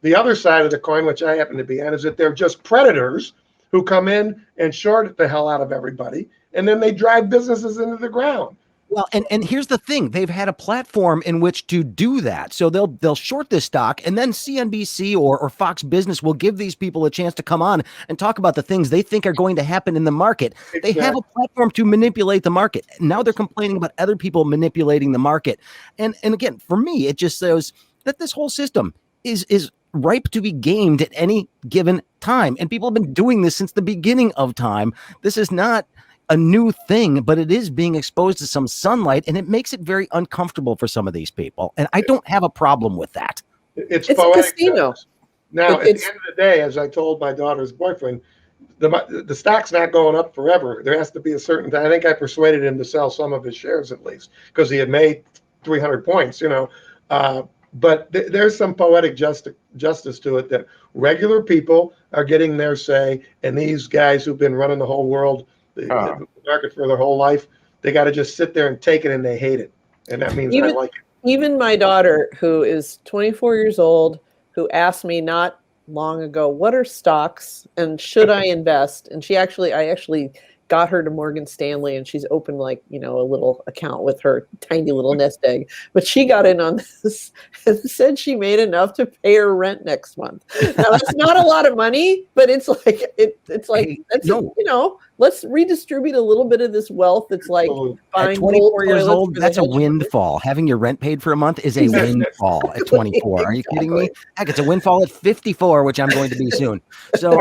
The other side of the coin, which I happen to be on, is that they're just predators who come in and short the hell out of everybody, and then they drive businesses into the ground. Well, and here's the thing. They've had a platform in which to do that. So they'll short this stock, and then CNBC or Fox Business will give these people a chance to come on and talk about the things they think are going to happen in the market. Exactly. They have a platform to manipulate the market. Now they're complaining about other people manipulating the market. And again, for me, it just shows that this whole system is ripe to be gamed at any given time. And people have been doing this since the beginning of time. This is not a new thing, but it is being exposed to some sunlight, and it makes it very uncomfortable for some of these people. And I don't have a problem with that. It's a casino. Now, at the end of the day, as I told my daughter's boyfriend, the stock's not going up forever. There has to be a certain time. I think I persuaded him to sell some of his shares at least, because he had made 300 points, but there's some poetic justice to it, that regular people are getting their say, and these guys who've been running the whole world, the market for their whole life, they got to just sit there and take it, and they hate it. And that means I like it. Even my daughter, who is 24 years old, who asked me not long ago, what are stocks and should I invest? And I actually got her to Morgan Stanley, and she's opened a little account with her tiny little nest egg. But she got in on this and said she made enough to pay her rent next month. Now that's not a lot of money, but it's like let's redistribute a little bit of this wealth. It's like at 24 years old, that's a windfall. Having your rent paid for a month is a windfall at 24. Are you kidding me? Heck, it's a windfall at 54, which I'm going to be soon. So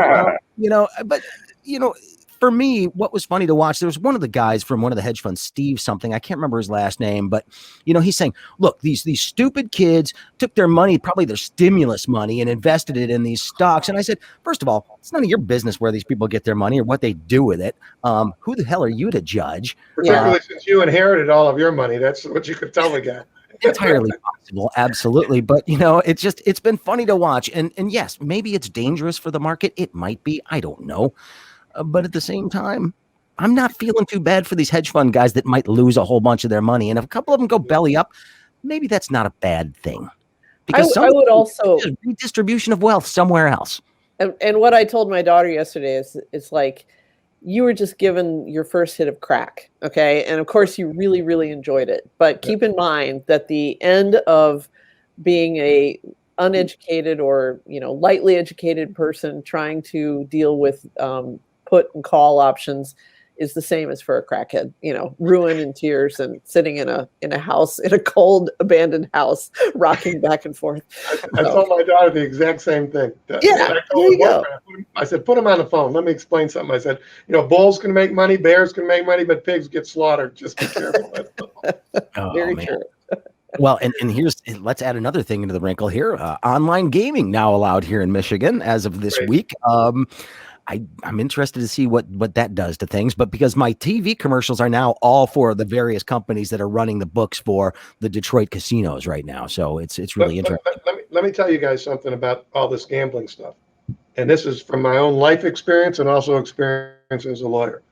for me, what was funny to watch, there was one of the guys from one of the hedge funds, Steve something, I can't remember his last name, but he's saying, look, these stupid kids took their money, probably their stimulus money, and invested it in these stocks. And I said, first of all, it's none of your business where these people get their money or what they do with it. Who the hell are you to judge? Particularly since you inherited all of your money. That's what you could tell the guy. Entirely possible, absolutely. But it's been funny to watch. And yes, maybe it's dangerous for the market. It might be. I don't know. But at the same time, I'm not feeling too bad for these hedge fund guys that might lose a whole bunch of their money. And if a couple of them go belly up, maybe that's not a bad thing. Because I would also redistribution of wealth somewhere else. And what I told my daughter yesterday is, it's like, you were just given your first hit of crack, okay? And of course, you really, really enjoyed it. But keep in mind that the end of being a uneducated or lightly educated person trying to deal with put and call options is the same as for a crackhead, ruin and tears and sitting in a house, in a cold, abandoned house, rocking back and forth. I told my daughter the exact same thing. Yeah, there you go. I said, put him on the phone. Let me explain something. I said, bulls can make money, bears can make money, but pigs get slaughtered. Just be careful. Very true. Well, and let's add another thing into the wrinkle here. Online gaming now allowed here in Michigan as of this week. I'm interested to see what that does to things, but because my TV commercials are now all for the various companies that are running the books for the Detroit casinos right now. So it's really interesting. Let me tell you guys something about all this gambling stuff. And this is from my own life experience and also experience as a lawyer.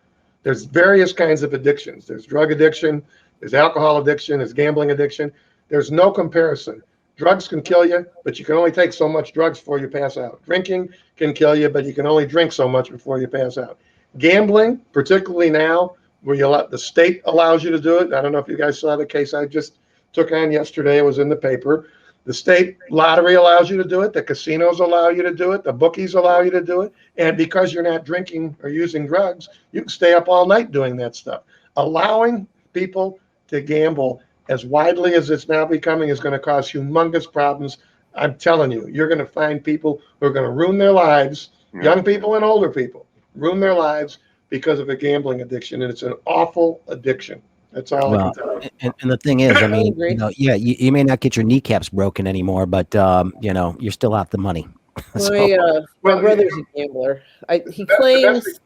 There's various kinds of addictions. There's drug addiction, there's alcohol addiction, there's gambling addiction. There's no comparison. Drugs can kill you, but you can only take so much drugs before you pass out. Drinking can kill you, but you can only drink so much before you pass out. Gambling, particularly now, where the state allows you to do it. I don't know if you guys saw the case I just took on yesterday. It was in the paper. The state lottery allows you to do it. The casinos allow you to do it. The bookies allow you to do it. And because you're not drinking or using drugs, you can stay up all night doing that stuff. Allowing people to gamble as widely as it's now becoming is going to cause humongous problems. I'm telling you, you're going to find people who are going to ruin their lives, young people and older people, ruin their lives because of a gambling addiction. And it's an awful addiction. That's all I can tell you. And the thing is, I mean, you may not get your kneecaps broken anymore, but, you're still out the money. My brother's a gambler. He The claims. best-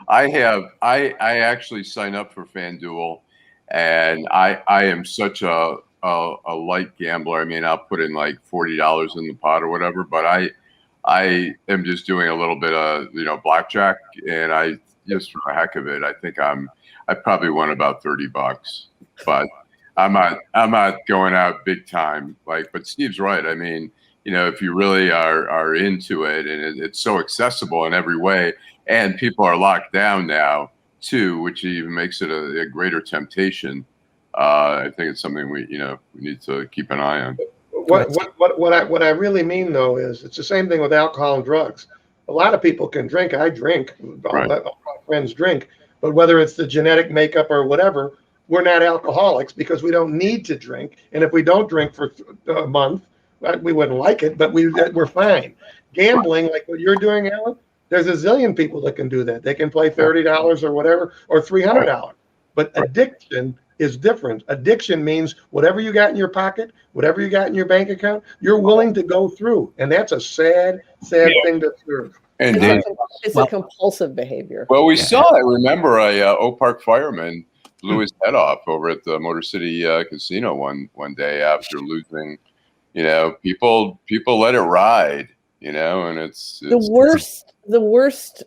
I actually sign up for FanDuel, and I am such a light gambler. I mean, I'll put in like $40 in the pot or whatever, but I am just doing a little bit of blackjack, and I just for the heck of it, I think I probably won about $30, but I'm not going out big time. But Steve's right. I mean, if you really are into it, and it's so accessible in every way, and people are locked down now too, which even makes it a greater temptation. I think it's something we need to keep an eye on. What I really mean though is it's the same thing with alcohol and drugs. A lot of people can drink. I drink. Right. All my friends drink. But whether it's the genetic makeup or whatever, we're not alcoholics because we don't need to drink. And if we don't drink for a month, we wouldn't like it, but we're fine. Gambling, like what you're doing, Allan, there's a zillion people that can do that. They can play $30 or whatever, or $300. But addiction is different. Addiction means whatever you got in your pocket, whatever you got in your bank account, you're willing to go through. And that's a sad thing to observe. And It's a compulsive behavior. well, we saw. I remember a Oak Park fireman blew his head off over at the Motor City Casino one day after losing. People let it ride. And it's the worst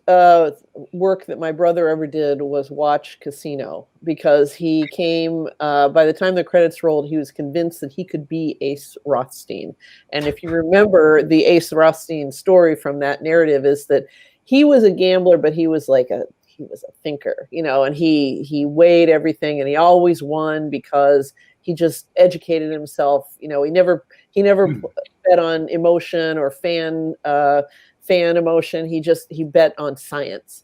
work that my brother ever did was watch Casino, because he came, by the time the credits rolled, he was convinced that he could be Ace Rothstein. And if you remember the Ace Rothstein story from that narrative, is that he was a gambler, but he was a thinker, and he weighed everything, and he always won because he just educated himself. He never bet on emotion or fan emotion. He bet on science.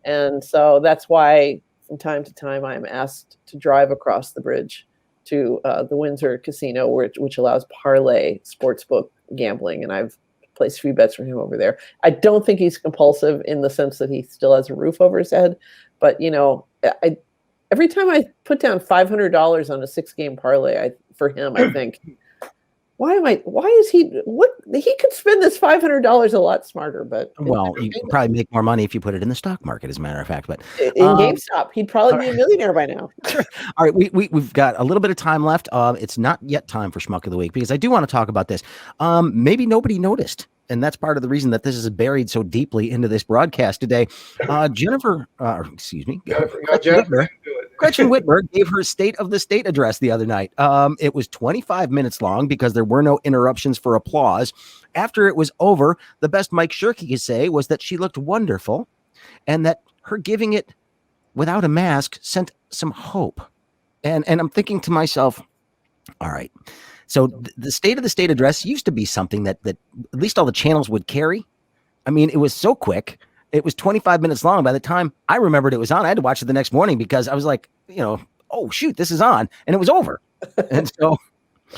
And so that's why from time to time I am asked to drive across the bridge to the Windsor Casino, which allows parlay sportsbook gambling. And I've placed a few bets for him over there. I don't think he's compulsive in the sense that he still has a roof over his head. But, every time I put down $500 on a 6-game parlay for him, I think, he could spend this $500 a lot smarter, but well, you can probably make more money if you put it in the stock market, as a matter of fact. But in GameStop, he'd probably be a millionaire by now. All right, we've got a little bit of time left. It's not yet time for Schmuck of the Week, because I do want to talk about this. Maybe nobody noticed, and that's part of the reason that this is buried so deeply into this broadcast today. Gretchen Whitmer gave her State of the State address the other night. It was 25 minutes long because there were no interruptions for applause. After it was over, the best Mike Shirky could say was that she looked wonderful, and that her giving it without a mask sent some hope. And I'm thinking to myself, all right, so the State of the State address used to be something that at least all the channels would carry. I mean, it was so quick. It was 25 minutes long. By the time I remembered it was on, I had to watch it the next morning because I was like, oh shoot, this is on, and it was over. And so,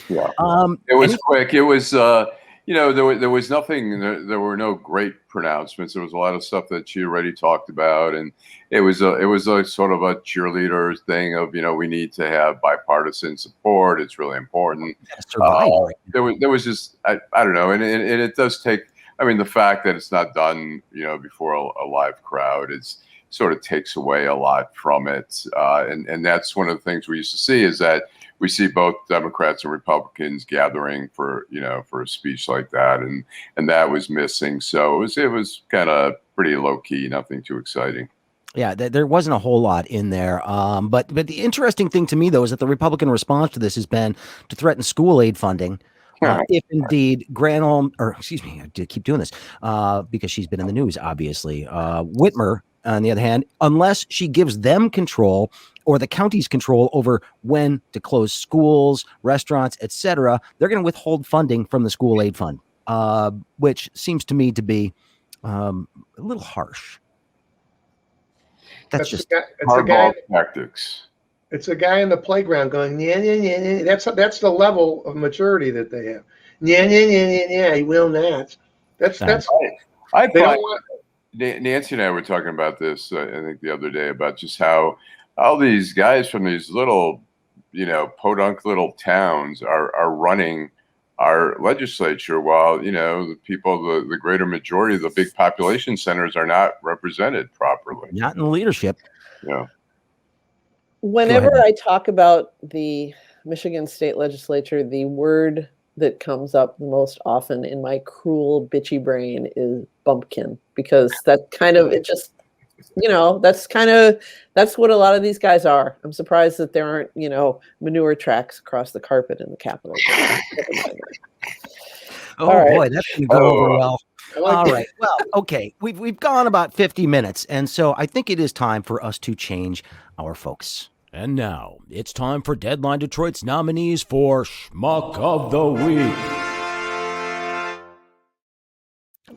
it was quick. It was, there was nothing. There were no great pronouncements. There was a lot of stuff that she already talked about, and it was a sort of a cheerleader thing of we need to have bipartisan support. It's really important. There was just I don't know, and it does take. I mean, the fact that it's not done, before a live crowd, sort of takes away a lot from it. And that's one of the things we used to see, is that we see both Democrats and Republicans gathering for a speech like that. And that was missing. So it was kind of pretty low key, nothing too exciting. Yeah, there wasn't a whole lot in there. But the interesting thing to me, though, is that the Republican response to this has been to threaten school aid funding. If indeed Granholm, or excuse me, I keep doing this because she's been in the news, obviously. Whitmer, on the other hand, unless she gives them control or the county's control over when to close schools, restaurants, etc., they're going to withhold funding from the school aid fund, which seems to me to be a little harsh. That's just hardball tactics. It's a guy in the playground going, yeah. That's the level of maturity that they have. Yeah, he will not. That's. Nancy and I were talking about this, I think the other day, about just how all these guys from these little, podunk little towns are running our legislature, while, the people, the greater majority of the big population centers are not represented properly. Not in leadership. Yeah. Whenever I talk about the Michigan State Legislature, the word that comes up the most often in my cruel, bitchy brain is bumpkin, because that kind of, it just, that's what a lot of these guys are. I'm surprised that there aren't, manure tracks across the carpet in the Capitol. Oh boy, that's going to go over well. All right. Well, okay. We've gone about 50 minutes, and so I think it is time for us to change our focus. And now it's time for Deadline Detroit's nominees for Schmuck of the Week.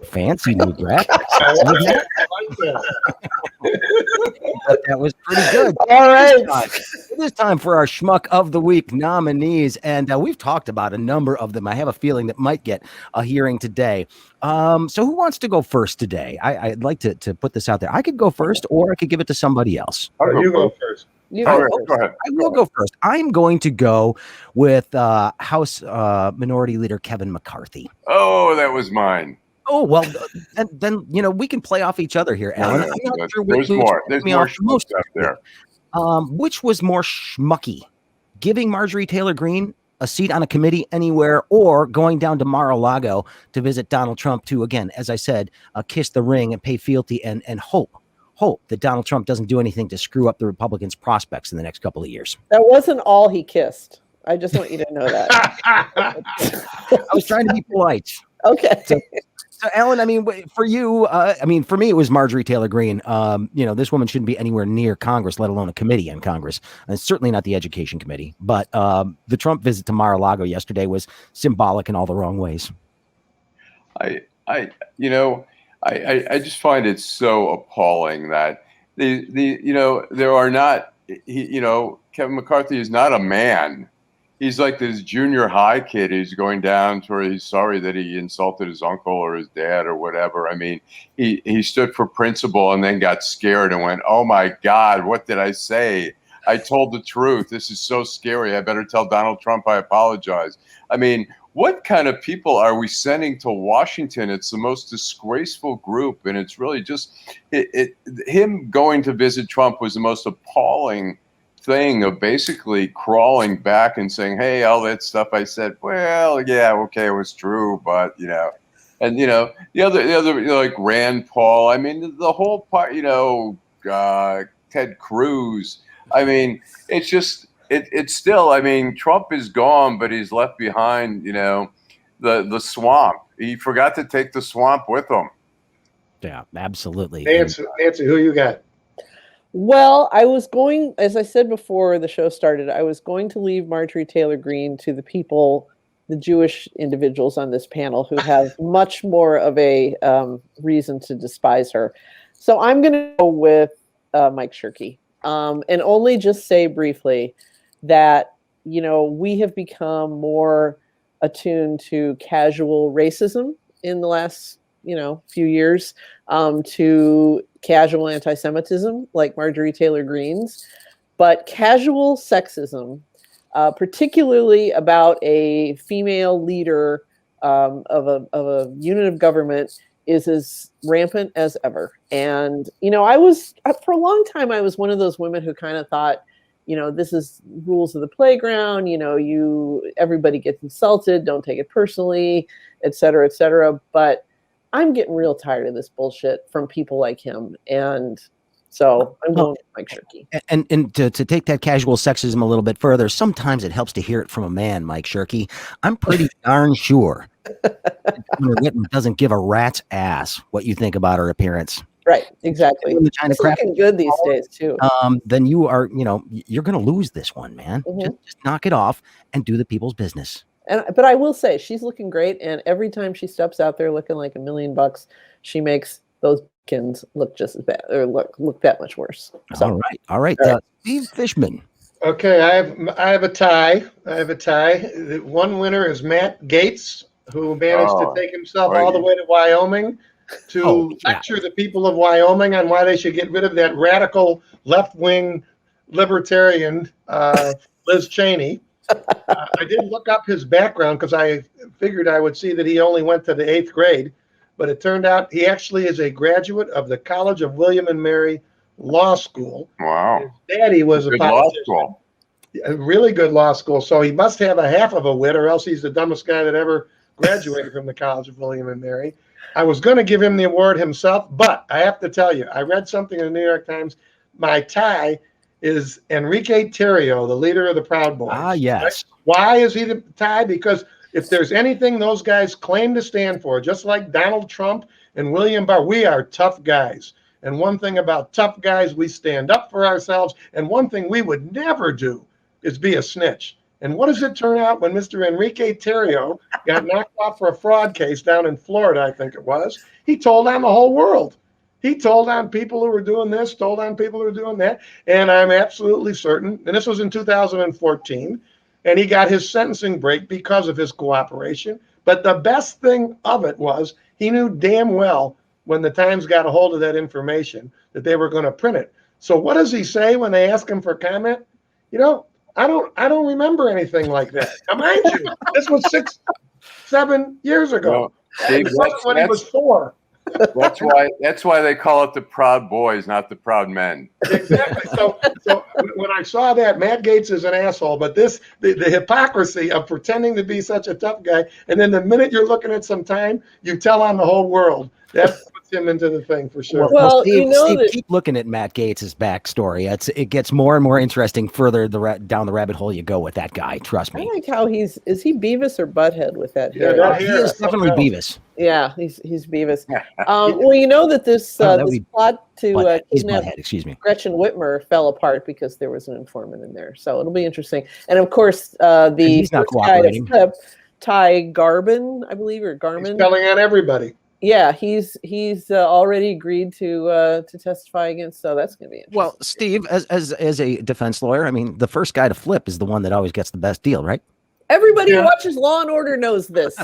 Fancy new graphics. But that was pretty good. All right. It is time for our Schmuck of the Week nominees. And we've talked about a number of them. I have a feeling that might get a hearing today. So who wants to go first today? I'd like to put this out there. I could go first, or I could give it to somebody else. You go first. You All go right, first. go ahead. I will go first. I'm going to go with House Minority Leader Kevin McCarthy. Oh, that was mine. Oh, well, then we can play off each other here, Alan. I'm not sure There's more. There's more schmuck up there. Which was more schmucky? Giving Marjorie Taylor Greene a seat on a committee anywhere, or going down to Mar-a-Lago to visit Donald Trump to, again, as I said, kiss the ring and pay fealty and hope that Donald Trump doesn't do anything to screw up the Republicans' prospects in the next couple of years. That wasn't all he kissed. I just want you to know that. I was trying to be polite. Okay. So, Alan, I mean, for you, for me, it was Marjorie Taylor Greene. This woman shouldn't be anywhere near Congress, let alone a committee in Congress, and certainly not the Education Committee. But the Trump visit to Mar-a-Lago yesterday was symbolic in all the wrong ways. I just find it so appalling that there are not, Kevin McCarthy is not a man. He's like this junior high kid who's going down to where he's sorry that he insulted his uncle or his dad or whatever. I mean, he stood for principle and then got scared and went, oh my God, what did I say? I told the truth. This is so scary. I better tell Donald Trump I apologize. I mean, what kind of people are we sending to Washington? It's the most disgraceful group. And it's really just him going to visit Trump was the most appalling thing of basically crawling back and saying, hey, all that stuff I said, well, yeah, okay, it was true, but and the other like Rand Paul, I mean, the whole part, Ted Cruz, I mean, it's just it's still, I mean, Trump is gone, but he's left behind, the swamp. He forgot to take the swamp with him. Yeah, absolutely. Nancy, who you got? Well, I was going, as I said before the show started, I was going to leave Marjorie Taylor Greene to the people, the Jewish individuals on this panel who have much more of a reason to despise her. So I'm going to go with Mike Shirkey, and only just say briefly that, we have become more attuned to casual racism in the last, few years, to casual anti-Semitism like Marjorie Taylor Greene's, but casual sexism, particularly about a female leader of a unit of government, is as rampant as ever. And, for a long time, I was one of those women who kind of thought, this is rules of the playground, everybody gets insulted, don't take it personally, et cetera, et cetera. But I'm getting real tired of this bullshit from people like him. And so I'm going with Mike Shirkey. And to take that casual sexism a little bit further, sometimes it helps to hear it from a man, Mike Shirkey. I'm pretty darn sure Whitmer doesn't give a rat's ass what you think about her appearance. Right, exactly. She's looking good these days too. Then you are, you're going to lose this one, man. Mm-hmm. Just knock it off and do the people's business. But I will say she's looking great, and every time she steps out there looking like $1 million, she makes those kins look just as bad, or look that much worse. So. All right. Steve Fishman. Okay, I have a tie. The one winner is Matt Gaetz, who managed to take himself all the way to Wyoming to lecture the people of Wyoming on why they should get rid of that radical left-wing libertarian Liz Cheney. I did look up his background because I figured I would see that he only went to the 8th grade, but it turned out he actually is a graduate of the College of William and Mary Law School. Wow. His daddy was a Good law politician. school. A really good law school. So he must have a half of a wit, or else he's the dumbest guy that ever graduated from the College of William and Mary. I was going to give him the award himself, but I have to tell you, I read something in the New York Times. My tie is Enrique Tarrio, the leader of the Proud Boys. Ah, yes. Right? Why is he the tie? Because if there's anything those guys claim to stand for, just like Donald Trump and William Barr, we are tough guys. And one thing about tough guys, we stand up for ourselves. And one thing we would never do is be a snitch. And what does it turn out when Mr. Enrique Tarrio got knocked off for a fraud case down in Florida, I think it was? He told on the whole world. He told on people who were doing this, told on people who were doing that. And I'm absolutely certain, and this was in 2014, and he got his sentencing break because of his cooperation. But the best thing of it was he knew damn well when the Times got a hold of that information that they were going to print it. So what does he say when they ask him for comment? You know, I don't remember anything like that. Now, mind you, this was 6-7 years ago. Well, Steve, when he was 4. That's why they call it the Proud Boys, not the Proud Men. Exactly. So when I saw that, Matt Gaetz is an asshole, but the hypocrisy of pretending to be such a tough guy, and then the minute you're looking at some time, you tell on the whole world. That puts him into the thing for sure. Well, Steve, Steve, keep looking at Matt Gaetz' backstory. It gets more and more interesting further down the rabbit hole you go with that guy. Trust me. I like how is he Beavis or Butthead with that hair? that He hair is definitely Beavis. Yeah, he's Beavis. Well, you know that this plot to He's kidnap Butthead, excuse me. Gretchen Whitmer fell apart because there was an informant in there. So it'll be interesting. And of course, the he's not first guy to cooperating. flip, Ty Garbin, I believe, or Garmin. He's telling on everybody. Yeah, he's already agreed to testify against. So that's going to be interesting. Well, Steve, as a defense lawyer, I mean, the first guy to flip is the one that always gets the best deal, right? Everybody who watches Law and Order knows this.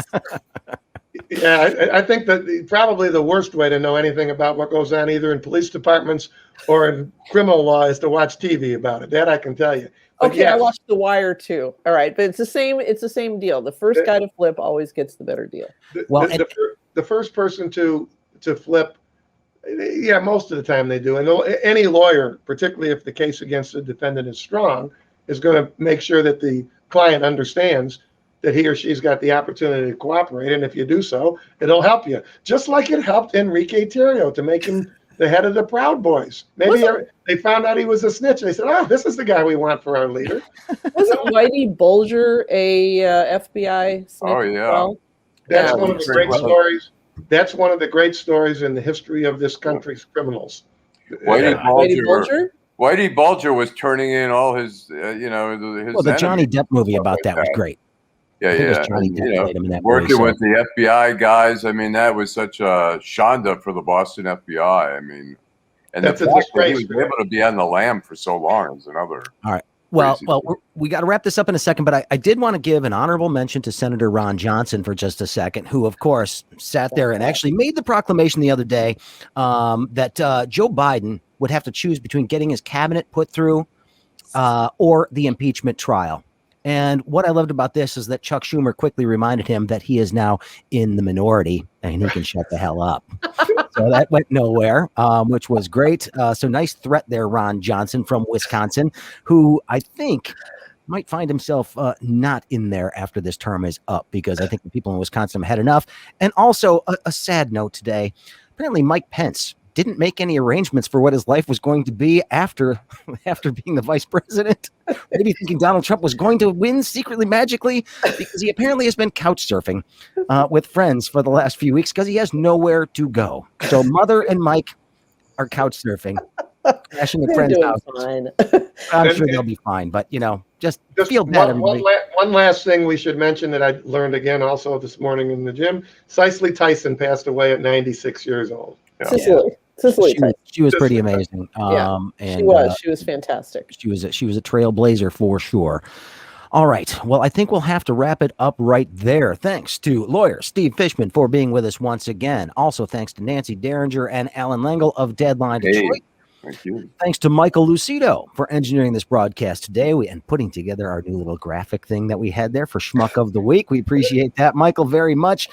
Yeah, I think that probably the worst way to know anything about what goes on either in police departments or in criminal law is to watch TV about it. That I can tell you. But Okay, I watched The Wire too. All right, but it's the same deal. The first guy to flip always gets the better deal. The first person to flip, yeah, most of the time they do. And any lawyer, particularly if the case against the defendant is strong, is going to make sure that the client understands that he or she's got the opportunity to cooperate. And if you do so, it'll help you. Just like it helped Enrique Tarrio to make him the head of the Proud Boys. Maybe they found out he was a snitch. They said, "Oh, this is the guy we want for our leader." Wasn't Whitey Bulger a FBI snitch? Oh, yeah. As well? That's Yeah. one of the great stories. That's one of the great stories in the history of this country's criminals. Whitey Bulger? Whitey Bulger was turning in all his, his. Well, the Johnny Depp movie about that was great. Yeah, I think it was yeah. Johnny Depp played him in that movie, Working so- with the FBI guys, I mean, that was such a shonda for the Boston FBI. I mean, and That's the a fact that he disgrace, was man. able to be on the lam for so long is another. All right. Well, crazy we got to wrap this up in a second, but I did want to give an honorable mention to Senator Ron Johnson for just a second, who, of course, sat there and actually made the proclamation the other day that Joe Biden would have to choose between getting his cabinet put through or the impeachment trial. And what I loved about this is that Chuck Schumer quickly reminded him that he is now in the minority and he can shut the hell up. So that went nowhere, which was great. So nice threat there, Ron Johnson from Wisconsin, who I think might find himself not in there after this term is up, because I think the people in Wisconsin have had enough. And also a sad note today, apparently Mike Pence didn't make any arrangements for what his life was going to be after being the vice president. Maybe thinking Donald Trump was going to win secretly, magically, because he apparently has been couch surfing with friends for the last few weeks because he has nowhere to go. So Mother and Mike are couch surfing, crashing at friends' houses. Fine. I'm sure they'll be fine, but just feel bad. One last thing we should mention that I learned again also this morning in the gym. Cicely Tyson passed away at 96 years old. Cicely. She was pretty amazing. And she was fantastic. She was a trailblazer for sure. All right. Well, I think we'll have to wrap it up right there. Thanks to lawyer Steve Fishman for being with us once again. Also, thanks to Nancy Derringer and Allan Lengel of Deadline Detroit. Thank you. Thanks to Michael Lucido for engineering this broadcast today and putting together our new little graphic thing that we had there for Schmuck of the Week. We appreciate that, Michael, very much.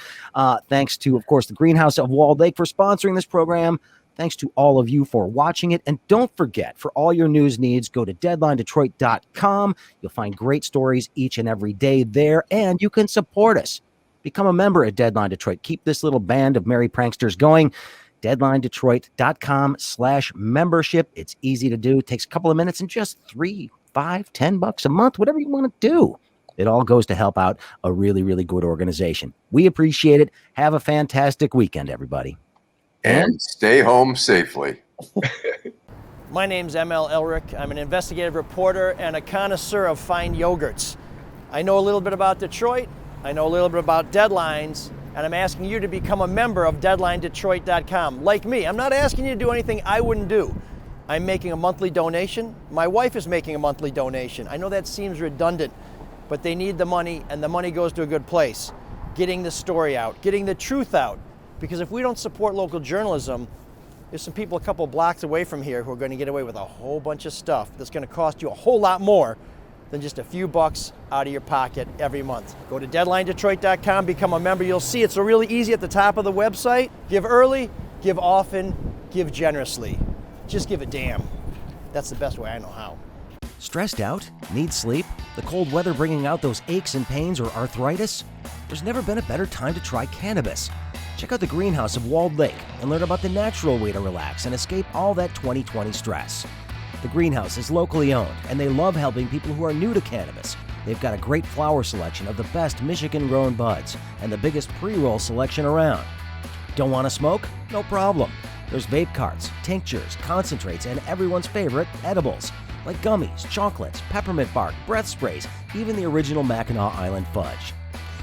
Thanks to, of course, the Greenhouse of Walled Lake for sponsoring this program. Thanks to all of you for watching it. And don't forget, for all your news needs, go to deadlinedetroit.com. You'll find great stories each and every day there, and you can support us. Become a member at Deadline Detroit. Keep this little band of merry pranksters going. deadlinedetroit.com/membership. It's easy to do. It takes a couple of minutes and just $3, $5, $10 a month, whatever you want to do. It all goes to help out a really, really good organization. We appreciate it. Have a fantastic weekend, everybody. And stay home safely. My name's ML Elric. I'm an investigative reporter and a connoisseur of fine yogurts. I know a little bit about Detroit. I know a little bit about deadlines. And I'm asking you to become a member of DeadlineDetroit.com. Like me, I'm not asking you to do anything I wouldn't do. I'm making a monthly donation. My wife is making a monthly donation. I know that seems redundant, but they need the money, and the money goes to a good place. Getting the story out, getting the truth out. Because if we don't support local journalism, there's some people a couple blocks away from here who are going to get away with a whole bunch of stuff that's going to cost you a whole lot more than just a few bucks out of your pocket every month. Go to DeadlineDetroit.com, become a member. You'll see it's really easy at the top of the website. Give early, give often, give generously. Just give a damn. That's the best way I know how. Stressed out? Need sleep? The cold weather bringing out those aches and pains or arthritis? There's never been a better time to try cannabis. Check out the Greenhouse of Walled Lake and learn about the natural way to relax and escape all that 2020 stress. The Greenhouse is locally owned, and they love helping people who are new to cannabis. They've got a great flower selection of the best Michigan-grown buds and the biggest pre-roll selection around. Don't want to smoke? No problem. There's vape carts, tinctures, concentrates, and everyone's favorite, edibles, like gummies, chocolates, peppermint bark, breath sprays, even the original Mackinac Island fudge.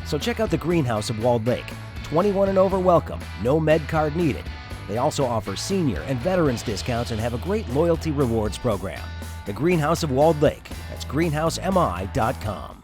So check out the Greenhouse of Walled Lake. 21 and over welcome, no med card needed. They also offer senior and veterans discounts and have a great loyalty rewards program. The Greenhouse of Walled Lake. That's greenhousemi.com.